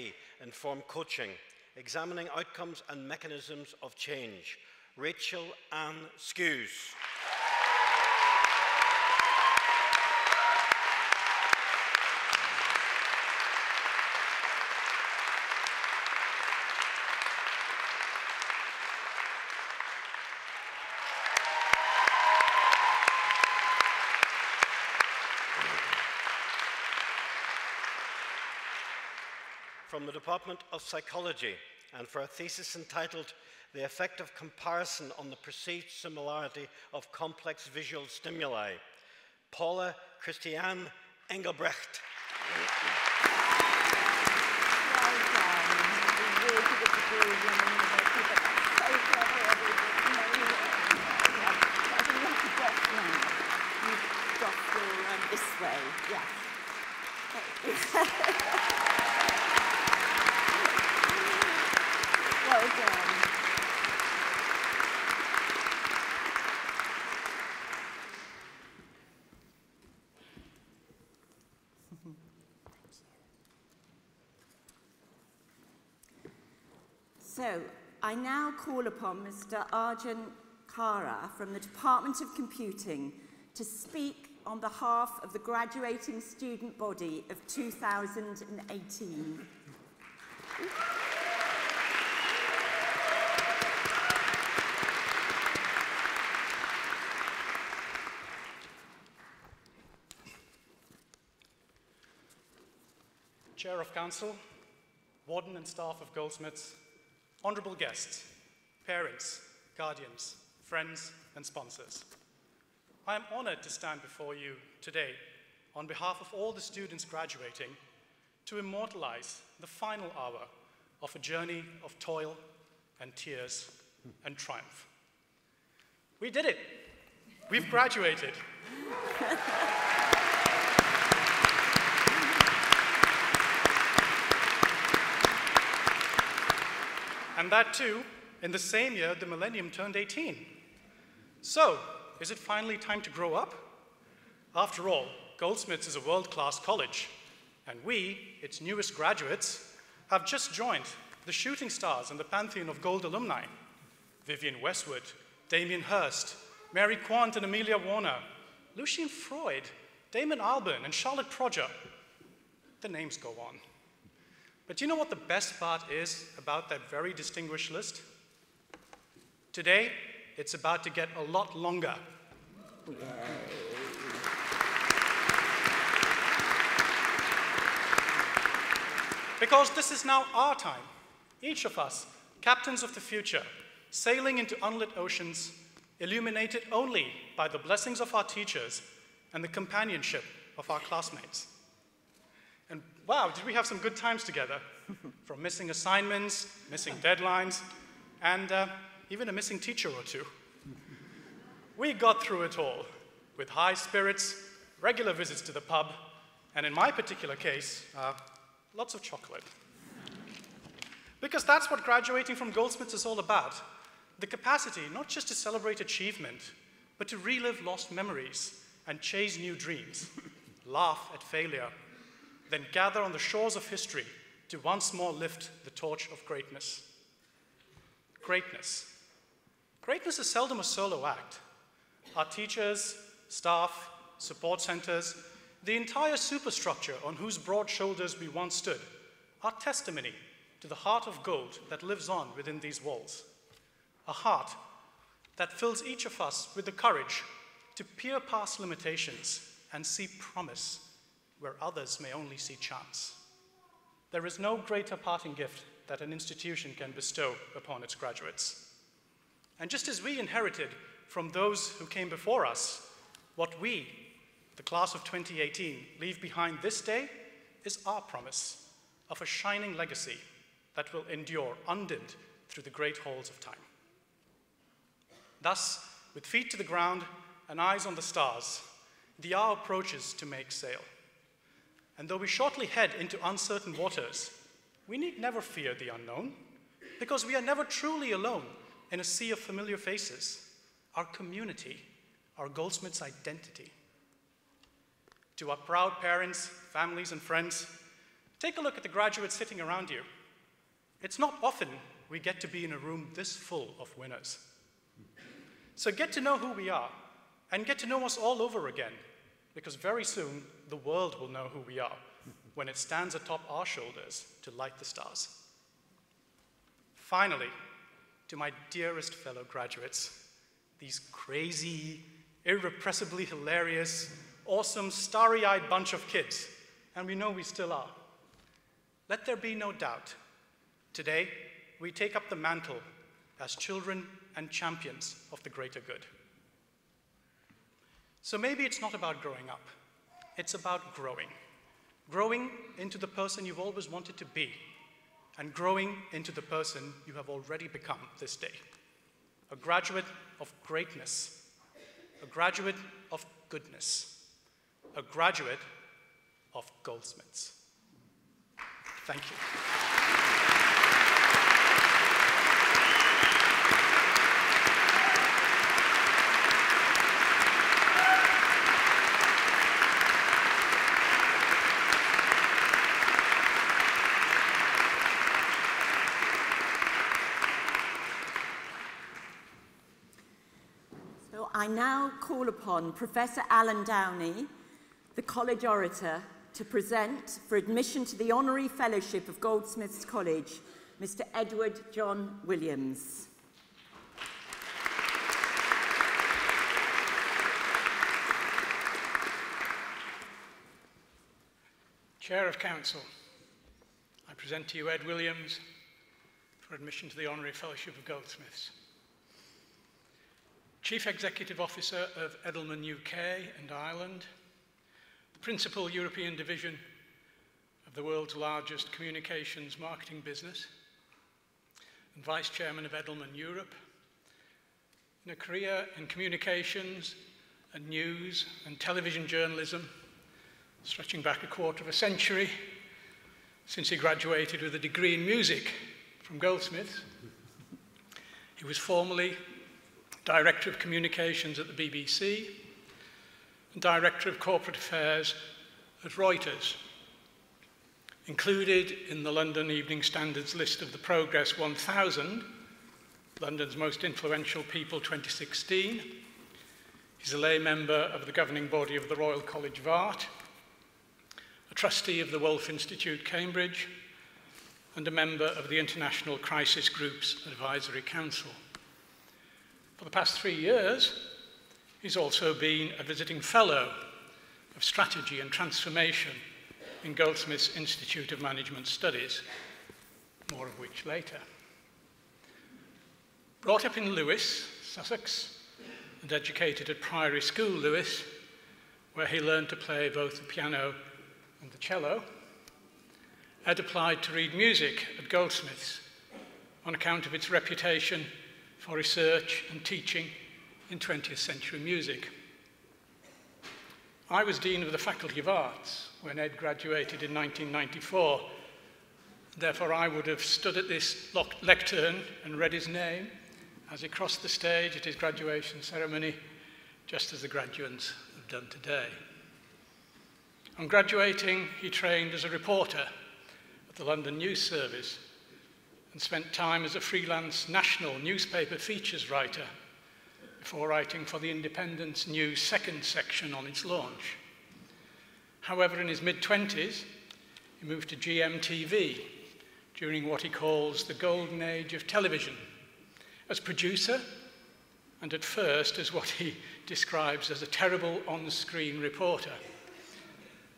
Informed Coaching, Examining Outcomes and Mechanisms of Change, Rachel Ann Skews. From the Department of Psychology, and for a thesis entitled The Effect of Comparison on the Perceived Similarity of Complex Visual Stimuli, Paula Christiane Engelbrecht. Well done. The award of the degree from London University, but that's so clever, everybody. I think you have to doff now. You doff your this way, yes. Well done. So, I now call upon Mr. Arjun Kara from the Department of Computing to speak on behalf of the graduating student body of 2018. Chair of Council, Warden and staff of Goldsmiths, honourable guests, parents, guardians, friends and sponsors. I am honoured to stand before you today on behalf of all the students graduating to immortalise the final hour of a journey of toil and tears and triumph. We did it! We've graduated. And that too, in the same year the millennium turned 18. So, is it finally time to grow up? After all, Goldsmiths is a world-class college, and we, its newest graduates, have just joined the shooting stars in the pantheon of gold alumni. Vivian Westwood, Damien Hirst, Mary Quant and Amelia Warner, Lucian Freud, Damon Albarn and Charlotte Prodger. The names go on. But you know what the best part is about that very distinguished list? Today, it's about to get a lot longer. Because this is now our time. Each of us, captains of the future, sailing into unlit oceans, illuminated only by the blessings of our teachers and the companionship of our classmates. And wow, did we have some good times together? From missing assignments, missing deadlines, and even a missing teacher or two. We got through it all, with high spirits, regular visits to the pub, and in my particular case, lots of chocolate. Because that's what graduating from Goldsmiths is all about. The capacity not just to celebrate achievement, but to relive lost memories and chase new dreams, laugh at failure, then gather on the shores of history to once more lift the torch of greatness. Greatness. Greatness is seldom a solo act. Our teachers, staff, support centers, the entire superstructure on whose broad shoulders we once stood are testimony to the heart of gold that lives on within these walls. A heart that fills each of us with the courage to peer past limitations and see promise where others may only see chance. There is no greater parting gift that an institution can bestow upon its graduates. And just as we inherited from those who came before us, what we, the class of 2018, leave behind this day is our promise of a shining legacy that will endure undimmed through the great halls of time. Thus, with feet to the ground and eyes on the stars, the hour approaches to make sail. And though we shortly head into uncertain waters, we need never fear the unknown, because we are never truly alone in a sea of familiar faces, our community, our Goldsmiths' identity. To our proud parents, families, and friends, take a look at the graduates sitting around you. It's not often we get to be in a room this full of winners. So get to know who we are, and get to know us all over again, because very soon the world will know who we are when it stands atop our shoulders to light the stars. Finally, to my dearest fellow graduates, these crazy, irrepressibly hilarious, awesome, starry-eyed bunch of kids, and we know we still are. Let there be no doubt, today we take up the mantle as children and champions of the greater good. So maybe it's not about growing up, it's about growing. Growing into the person you've always wanted to be, and growing into the person you have already become this day. A graduate of greatness, a graduate of goodness, a graduate of Goldsmiths. Thank you. I now call upon Professor Alan Downey, the College Orator, to present for admission to the Honorary Fellowship of Goldsmiths College, Mr. Edward John Williams. Chair of Council, I present to you Ed Williams for admission to the Honorary Fellowship of Goldsmiths. Chief Executive Officer of Edelman UK and Ireland, the principal European division of the world's largest communications marketing business, and Vice Chairman of Edelman Europe. In a career in communications and news and television journalism, stretching back a quarter of a century, since he graduated with a degree in music from Goldsmiths. He was formerly Director of Communications at the BBC, and Director of Corporate Affairs at Reuters. Included in the London Evening Standard's list of the Progress 1000, London's most influential people 2016, he's a lay member of the governing body of the Royal College of Art, a trustee of the Wolff Institute, Cambridge, and a member of the International Crisis Group's Advisory Council. For the past 3 years, he's also been a visiting fellow of strategy and transformation in Goldsmiths Institute of Management Studies, more of which later. Brought up in Lewes, Sussex, and educated at Priory School, Lewes, where he learned to play both the piano and the cello, Ed applied to read music at Goldsmiths on account of its reputation for research and teaching in 20th century music. I was Dean of the Faculty of Arts when Ed graduated in 1994. Therefore, I would have stood at this lectern and read his name as he crossed the stage at his graduation ceremony, just as the graduates have done today. On graduating, he trained as a reporter at the London News Service and spent time as a freelance national newspaper features writer before writing for the Independent's new second section on its launch. However, in his mid-20s, he moved to GMTV during what he calls the golden age of television, as producer and at first as what he describes as a terrible on-screen reporter.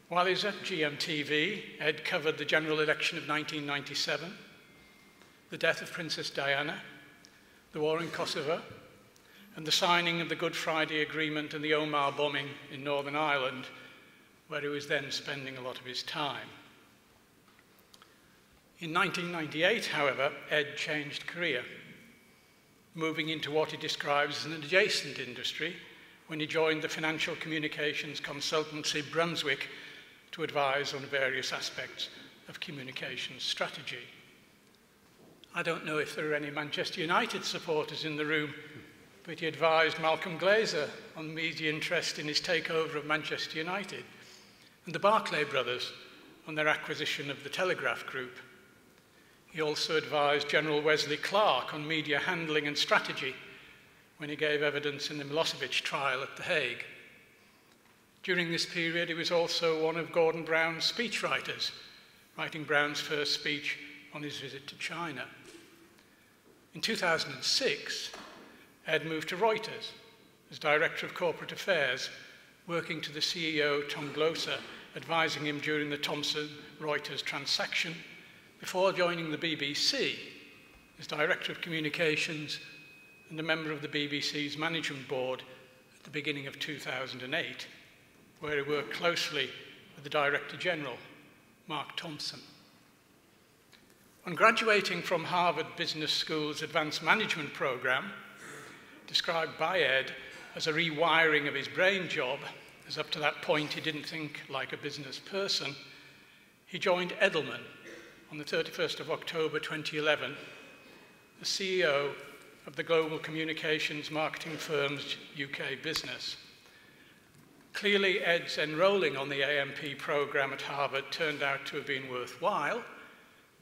While he was at GMTV, Ed covered the general election of 1997, the death of Princess Diana, the war in Kosovo, and the signing of the Good Friday Agreement and the Omagh bombing in Northern Ireland, where he was then spending a lot of his time. In 1998, however, Ed changed career, moving into what he describes as an adjacent industry when he joined the financial communications consultancy Brunswick to advise on various aspects of communications strategy. I don't know if there are any Manchester United supporters in the room, but he advised Malcolm Glazer on media interest in his takeover of Manchester United, and the Barclay brothers on their acquisition of the Telegraph Group. He also advised General Wesley Clark on media handling and strategy when he gave evidence in the Milosevic trial at The Hague. During this period, he was also one of Gordon Brown's speechwriters, writing Brown's first speech on his visit to China. In 2006, Ed moved to Reuters as Director of Corporate Affairs, working to the CEO, Tom Gloser, advising him during the Thomson-Reuters transaction, before joining the BBC as Director of Communications and a member of the BBC's Management Board at the beginning of 2008, where he worked closely with the Director General, Mark Thompson. On graduating from Harvard Business School's Advanced Management Program, described by Ed as a rewiring of his brain job, as up to that point he didn't think like a business person, he joined Edelman on the 31st of October 2011, the CEO of the global communications marketing firm's UK business. Clearly, Ed's enrolling on the AMP program at Harvard turned out to have been worthwhile,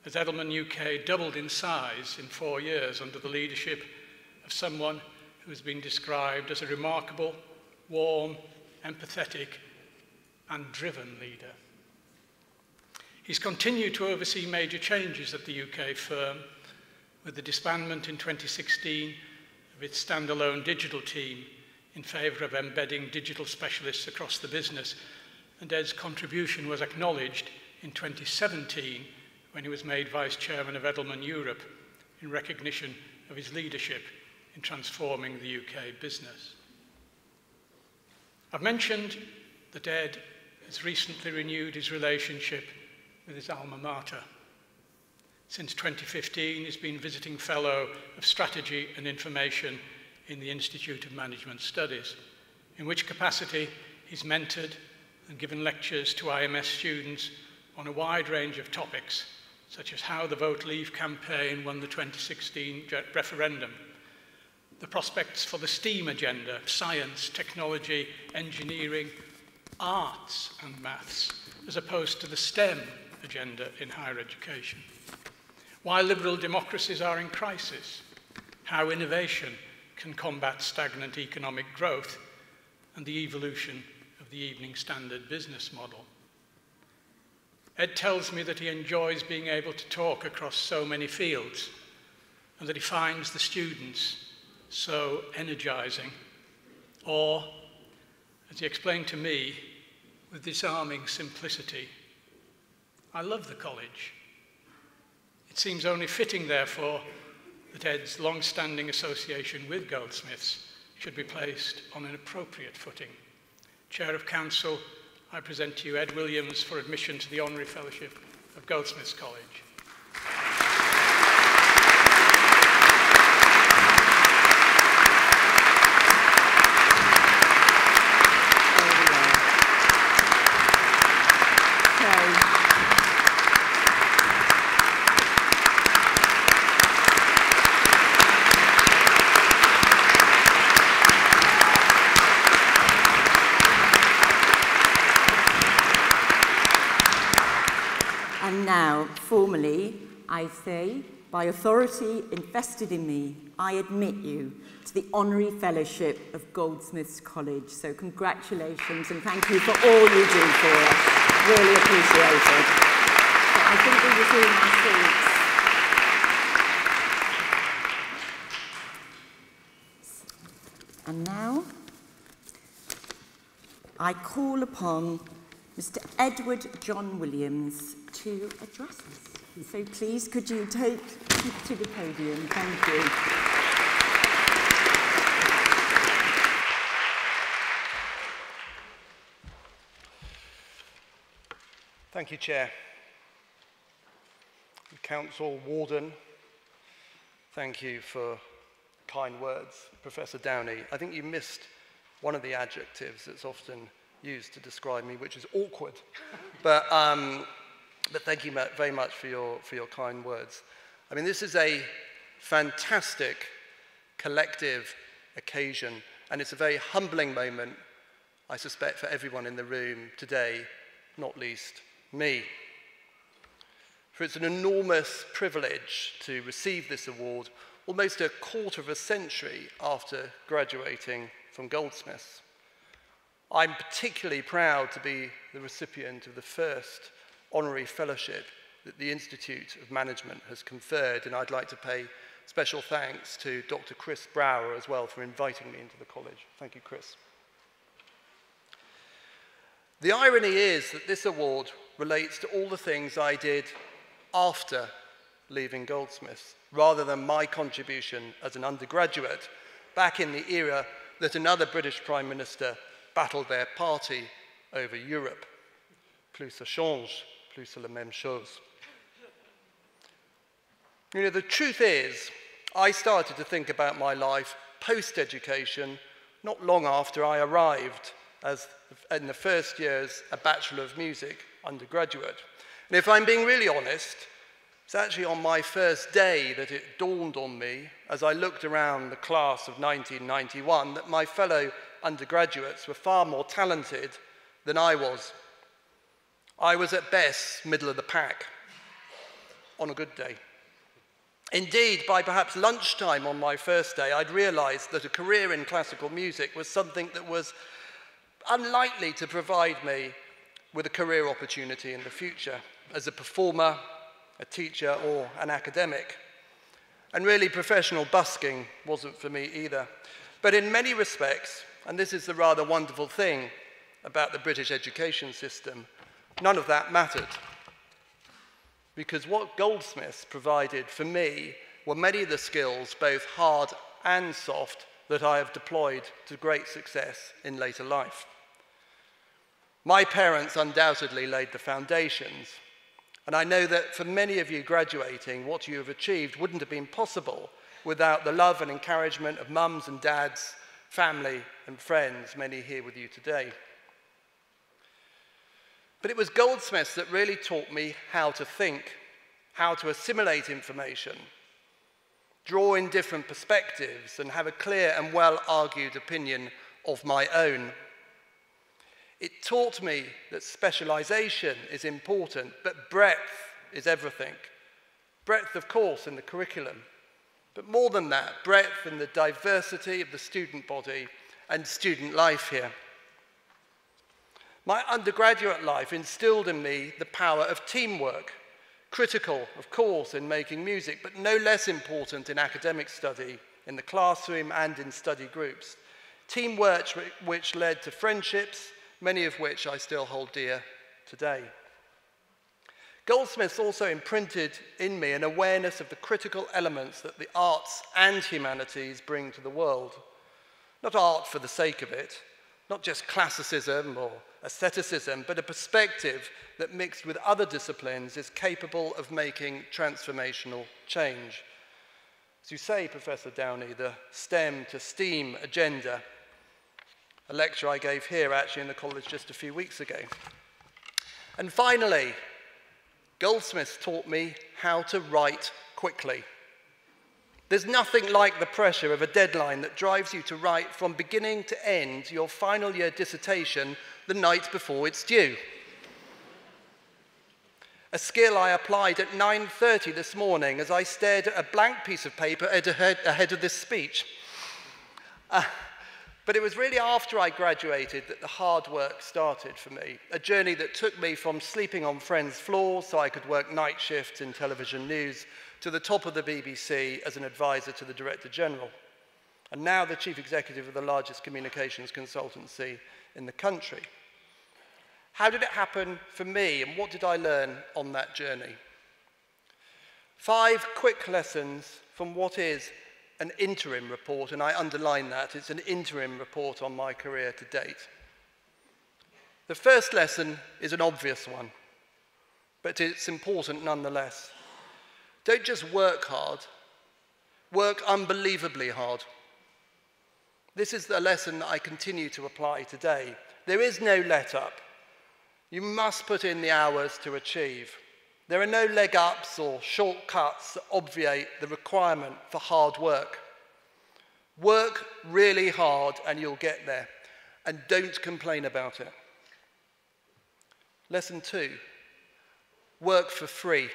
as Edelman UK doubled in size in 4 years under the leadership of someone who has been described as a remarkable, warm, empathetic, and driven leader. He's continued to oversee major changes at the UK firm, with the disbandment in 2016 of its standalone digital team in favour of embedding digital specialists across the business, and Ed's contribution was acknowledged in 2017 when he was made Vice Chairman of Edelman Europe in recognition of his leadership in transforming the UK business. I've mentioned that Ed has recently renewed his relationship with his alma mater. Since 2015, he's been visiting fellow of strategy and information in the Institute of Management Studies, in which capacity he's mentored and given lectures to IMS students on a wide range of topics, such as how the Vote Leave campaign won the 2016 referendum, the prospects for the STEAM agenda, science, technology, engineering, arts and maths, as opposed to the STEM agenda in higher education. Why liberal democracies are in crisis, how innovation can combat stagnant economic growth, and the evolution of the Evening Standard business model. Ed tells me that he enjoys being able to talk across so many fields and that he finds the students so energizing. Or, as he explained to me, with disarming simplicity, I love the college. It seems only fitting, therefore, that Ed's long-standing association with Goldsmiths should be placed on an appropriate footing. Chair of Council, I present to you Ed Williams for admission to the Honorary Fellowship of Goldsmiths College. And now, formally, I say, by authority invested in me, I admit you to the Honorary Fellowship of Goldsmiths College. So congratulations and thank you for all you do for us. Really appreciate it. But I think we resume our seats. And now, I call upon Mr. Edward John Williams to address us. So please, could you take to the podium? Thank you. Thank you, Chair. Council Warden, thank you for kind words. Professor Downey, I think you missed one of the adjectives that's often used to describe me, which is awkward. But thank you very much for your kind words. I mean, this is a fantastic collective occasion, and it's a very humbling moment, I suspect, for everyone in the room today, not least me. For it's an enormous privilege to receive this award almost a quarter of a century after graduating from Goldsmiths. I'm particularly proud to be the recipient of the first honorary fellowship that the Institute of Management has conferred, and I'd like to pay special thanks to Dr. Chris Brower as well for inviting me into the college. Thank you, Chris. The irony is that this award relates to all the things I did after leaving Goldsmiths, rather than my contribution as an undergraduate back in the era that another British Prime Minister battled their party over Europe. Plus ça change, plus c'est la même chose. You know, the truth is, I started to think about my life post-education not long after I arrived as, in the first years, a Bachelor of Music undergraduate. And if I'm being really honest, it's actually on my first day that it dawned on me, as I looked around the class of 1991, that my fellow undergraduates were far more talented than I was. I was at best middle of the pack on a good day. Indeed, by perhaps lunchtime on my first day, I'd realized that a career in classical music was something that was unlikely to provide me with a career opportunity in the future as a performer, a teacher, or an academic. And really, professional busking wasn't for me either. But in many respects, and this is the rather wonderful thing about the British education system, none of that mattered. Because what Goldsmiths provided for me were many of the skills, both hard and soft, that I have deployed to great success in later life. My parents undoubtedly laid the foundations, and I know that for many of you graduating, what you have achieved wouldn't have been possible without the love and encouragement of mums and dads, family and friends, many here with you today. But it was Goldsmiths that really taught me how to think, how to assimilate information, draw in different perspectives, and have a clear and well-argued opinion of my own. It taught me that specialization is important, but breadth is everything. Breadth, of course, in the curriculum, but more than that, breadth in the diversity of the student body and student life here. My undergraduate life instilled in me the power of teamwork, critical, of course, in making music, but no less important in academic study, in the classroom and in study groups. Teamwork which led to friendships, many of which I still hold dear today. Goldsmiths also imprinted in me an awareness of the critical elements that the arts and humanities bring to the world. Not art for the sake of it, not just classicism or aestheticism, but a perspective that mixed with other disciplines is capable of making transformational change. As you say, Professor Downey, the STEM to STEAM agenda, a lecture I gave here actually in the college just a few weeks ago. And finally, Goldsmiths taught me how to write quickly. There's nothing like the pressure of a deadline that drives you to write from beginning to end your final year dissertation the night before it's due. A skill I applied at 9:30 this morning as I stared at a blank piece of paper ahead of this speech. But it was really after I graduated that the hard work started for me, a journey that took me from sleeping on friends' floors so I could work night shifts in television news to the top of the BBC as an advisor to the Director General, and now the Chief Executive of the largest communications consultancy in the country. How did it happen for me, and what did I learn on that journey? 5 quick lessons from what is an interim report, and I underline that, it's an interim report on my career to date. The first lesson is an obvious one, but it's important nonetheless. Don't just work hard, work unbelievably hard. This is the lesson that I continue to apply today. There is no let-up. You must put in the hours to achieve. There are no leg-ups or shortcuts that obviate the requirement for hard work. Work really hard and you'll get there. And don't complain about it. Lesson 2, work for free.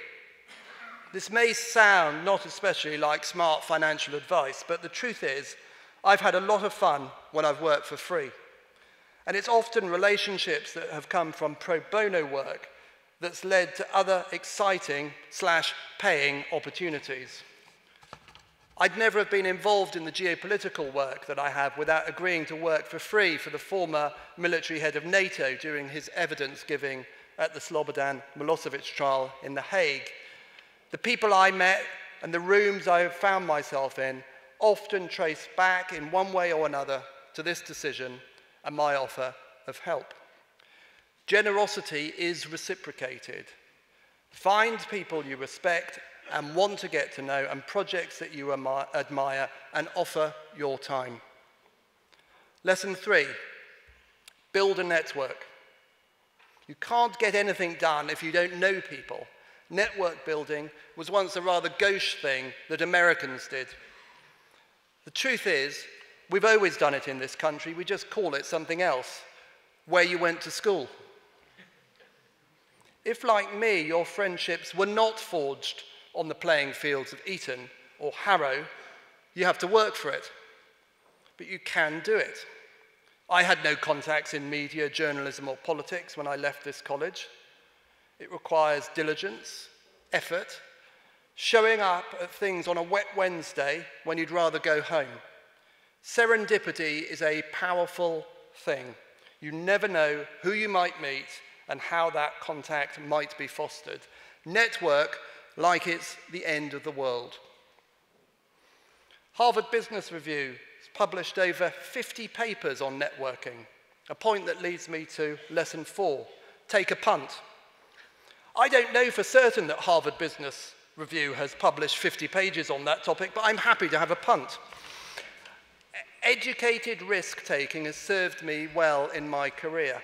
This may sound not especially like smart financial advice, but the truth is, I've had a lot of fun when I've worked for free. And it's often relationships that have come from pro bono work that's led to other exciting/paying opportunities. I'd never have been involved in the geopolitical work that I have without agreeing to work for free for the former military head of NATO during his evidence giving at the Slobodan Milosevic trial in The Hague. The people I met and the rooms I have found myself in often trace back in one way or another to this decision and my offer of help. Generosity is reciprocated. Find people you respect and want to get to know and projects that you admire and offer your time. Lesson 3, build a network. You can't get anything done if you don't know people. Network building was once a rather gauche thing that Americans did. The truth is, we've always done it in this country, we just call it something else, where you went to school. If, like me, your friendships were not forged on the playing fields of Eton or Harrow, you have to work for it. But you can do it. I had no contacts in media, journalism, or politics when I left this college. It requires diligence, effort, showing up at things on a wet Wednesday when you'd rather go home. Serendipity is a powerful thing. You never know who you might meet and how that contact might be fostered. Network like it's the end of the world. Harvard Business Review has published over 50 papers on networking, a point that leads me to lesson 4, take a punt. I don't know for certain that Harvard Business Review has published 50 pages on that topic, but I'm happy to have a punt. Educated risk-taking has served me well in my career.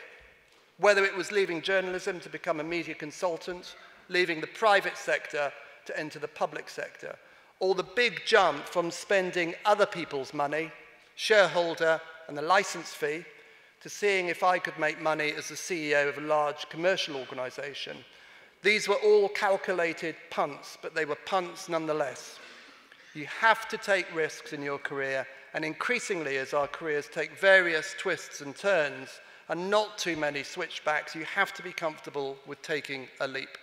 Whether it was leaving journalism to become a media consultant, leaving the private sector to enter the public sector, or the big jump from spending other people's money, shareholder and the license fee, to seeing if I could make money as the CEO of a large commercial organization. These were all calculated punts, but they were punts nonetheless. You have to take risks in your career, and increasingly as our careers take various twists and turns, and not too many switchbacks. You have to be comfortable with taking a leap.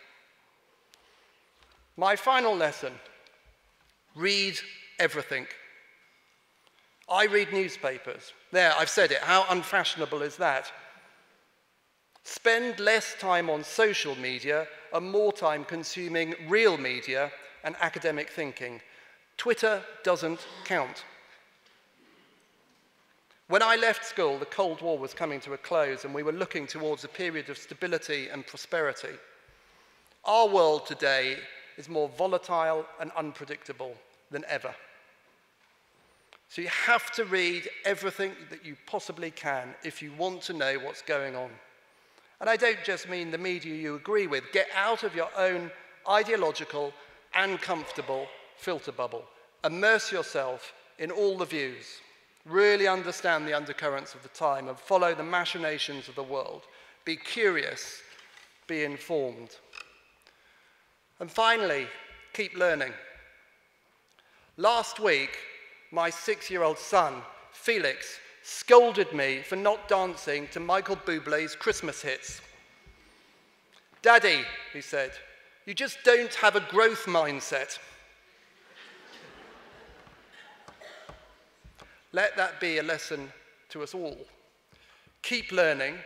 My final lesson, read everything. I read newspapers. There, I've said it. How unfashionable is that? Spend less time on social media and more time consuming real media and academic thinking. Twitter doesn't count. When I left school, the Cold War was coming to a close and we were looking towards a period of stability and prosperity. Our world today is more volatile and unpredictable than ever. So you have to read everything that you possibly can if you want to know what's going on. And I don't just mean the media you agree with. Get out of your own ideological and comfortable filter bubble. Immerse yourself in all the views. Really understand the undercurrents of the time and follow the machinations of the world. Be curious, be informed. And finally, keep learning. Last week, my 6-year-old son, Felix, scolded me for not dancing to Michael Bublé's Christmas hits. "Daddy," he said, "you just don't have a growth mindset." Let that be a lesson to us all. Keep learning,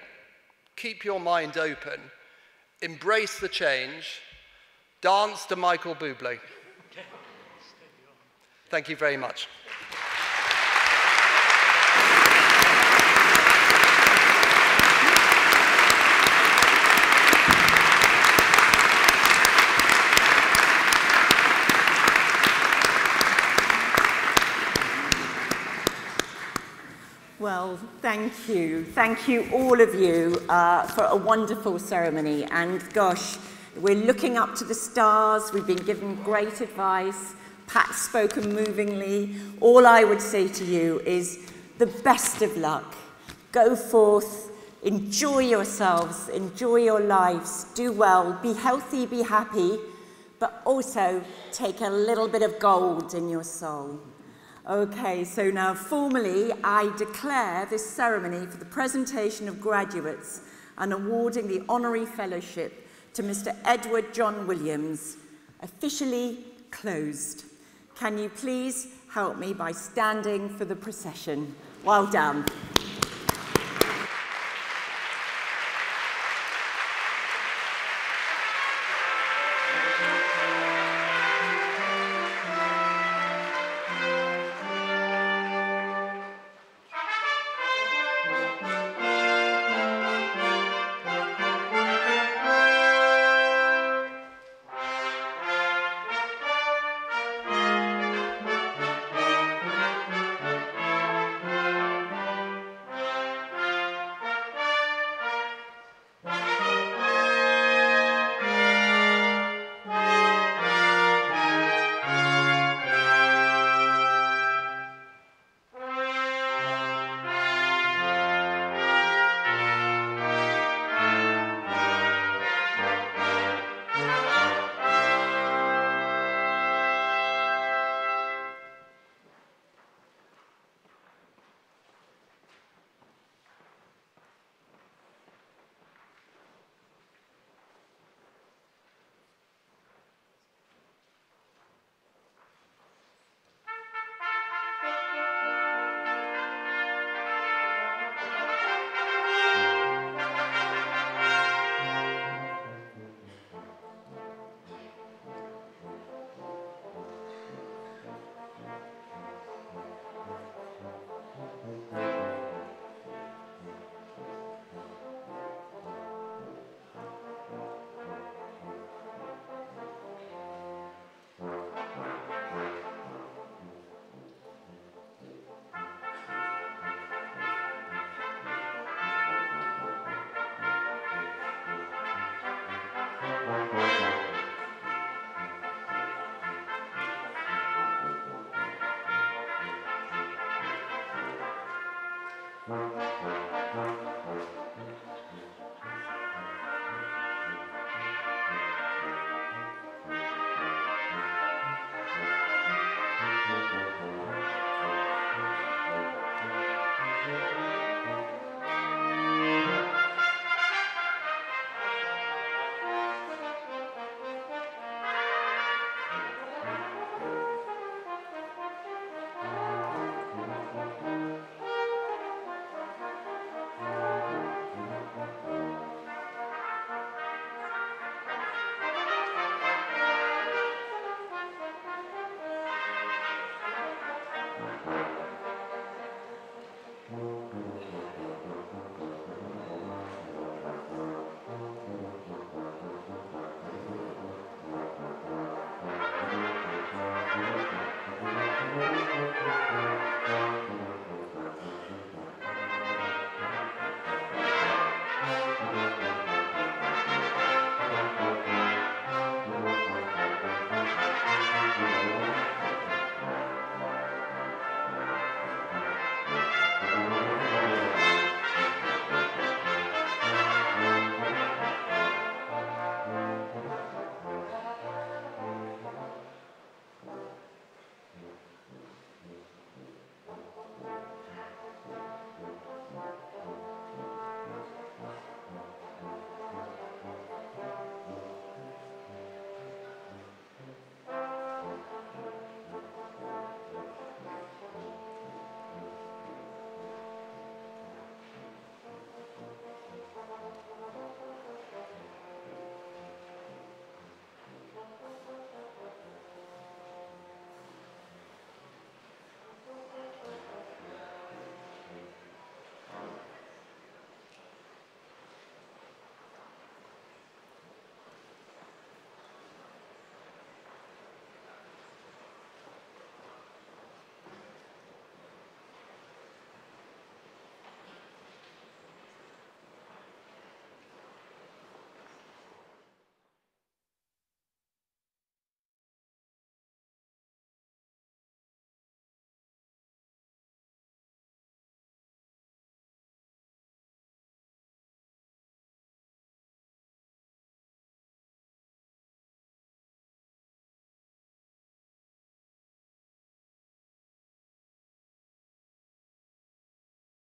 keep your mind open, embrace the change, dance to Michael Bublé. Thank you very much. Well, thank you. Thank you, all of you, for a wonderful ceremony. And gosh, we're looking up to the stars. We've been given great advice. Pat's spoken movingly. All I would say to you is the best of luck. Go forth, enjoy yourselves, enjoy your lives, do well, be healthy, be happy, but also take a little bit of gold in your soul. Okay, so now formally I declare this ceremony for the presentation of graduates and awarding the honorary fellowship to Mr. Edward John Williams officially closed. Can you please help me by standing for the procession? Well done.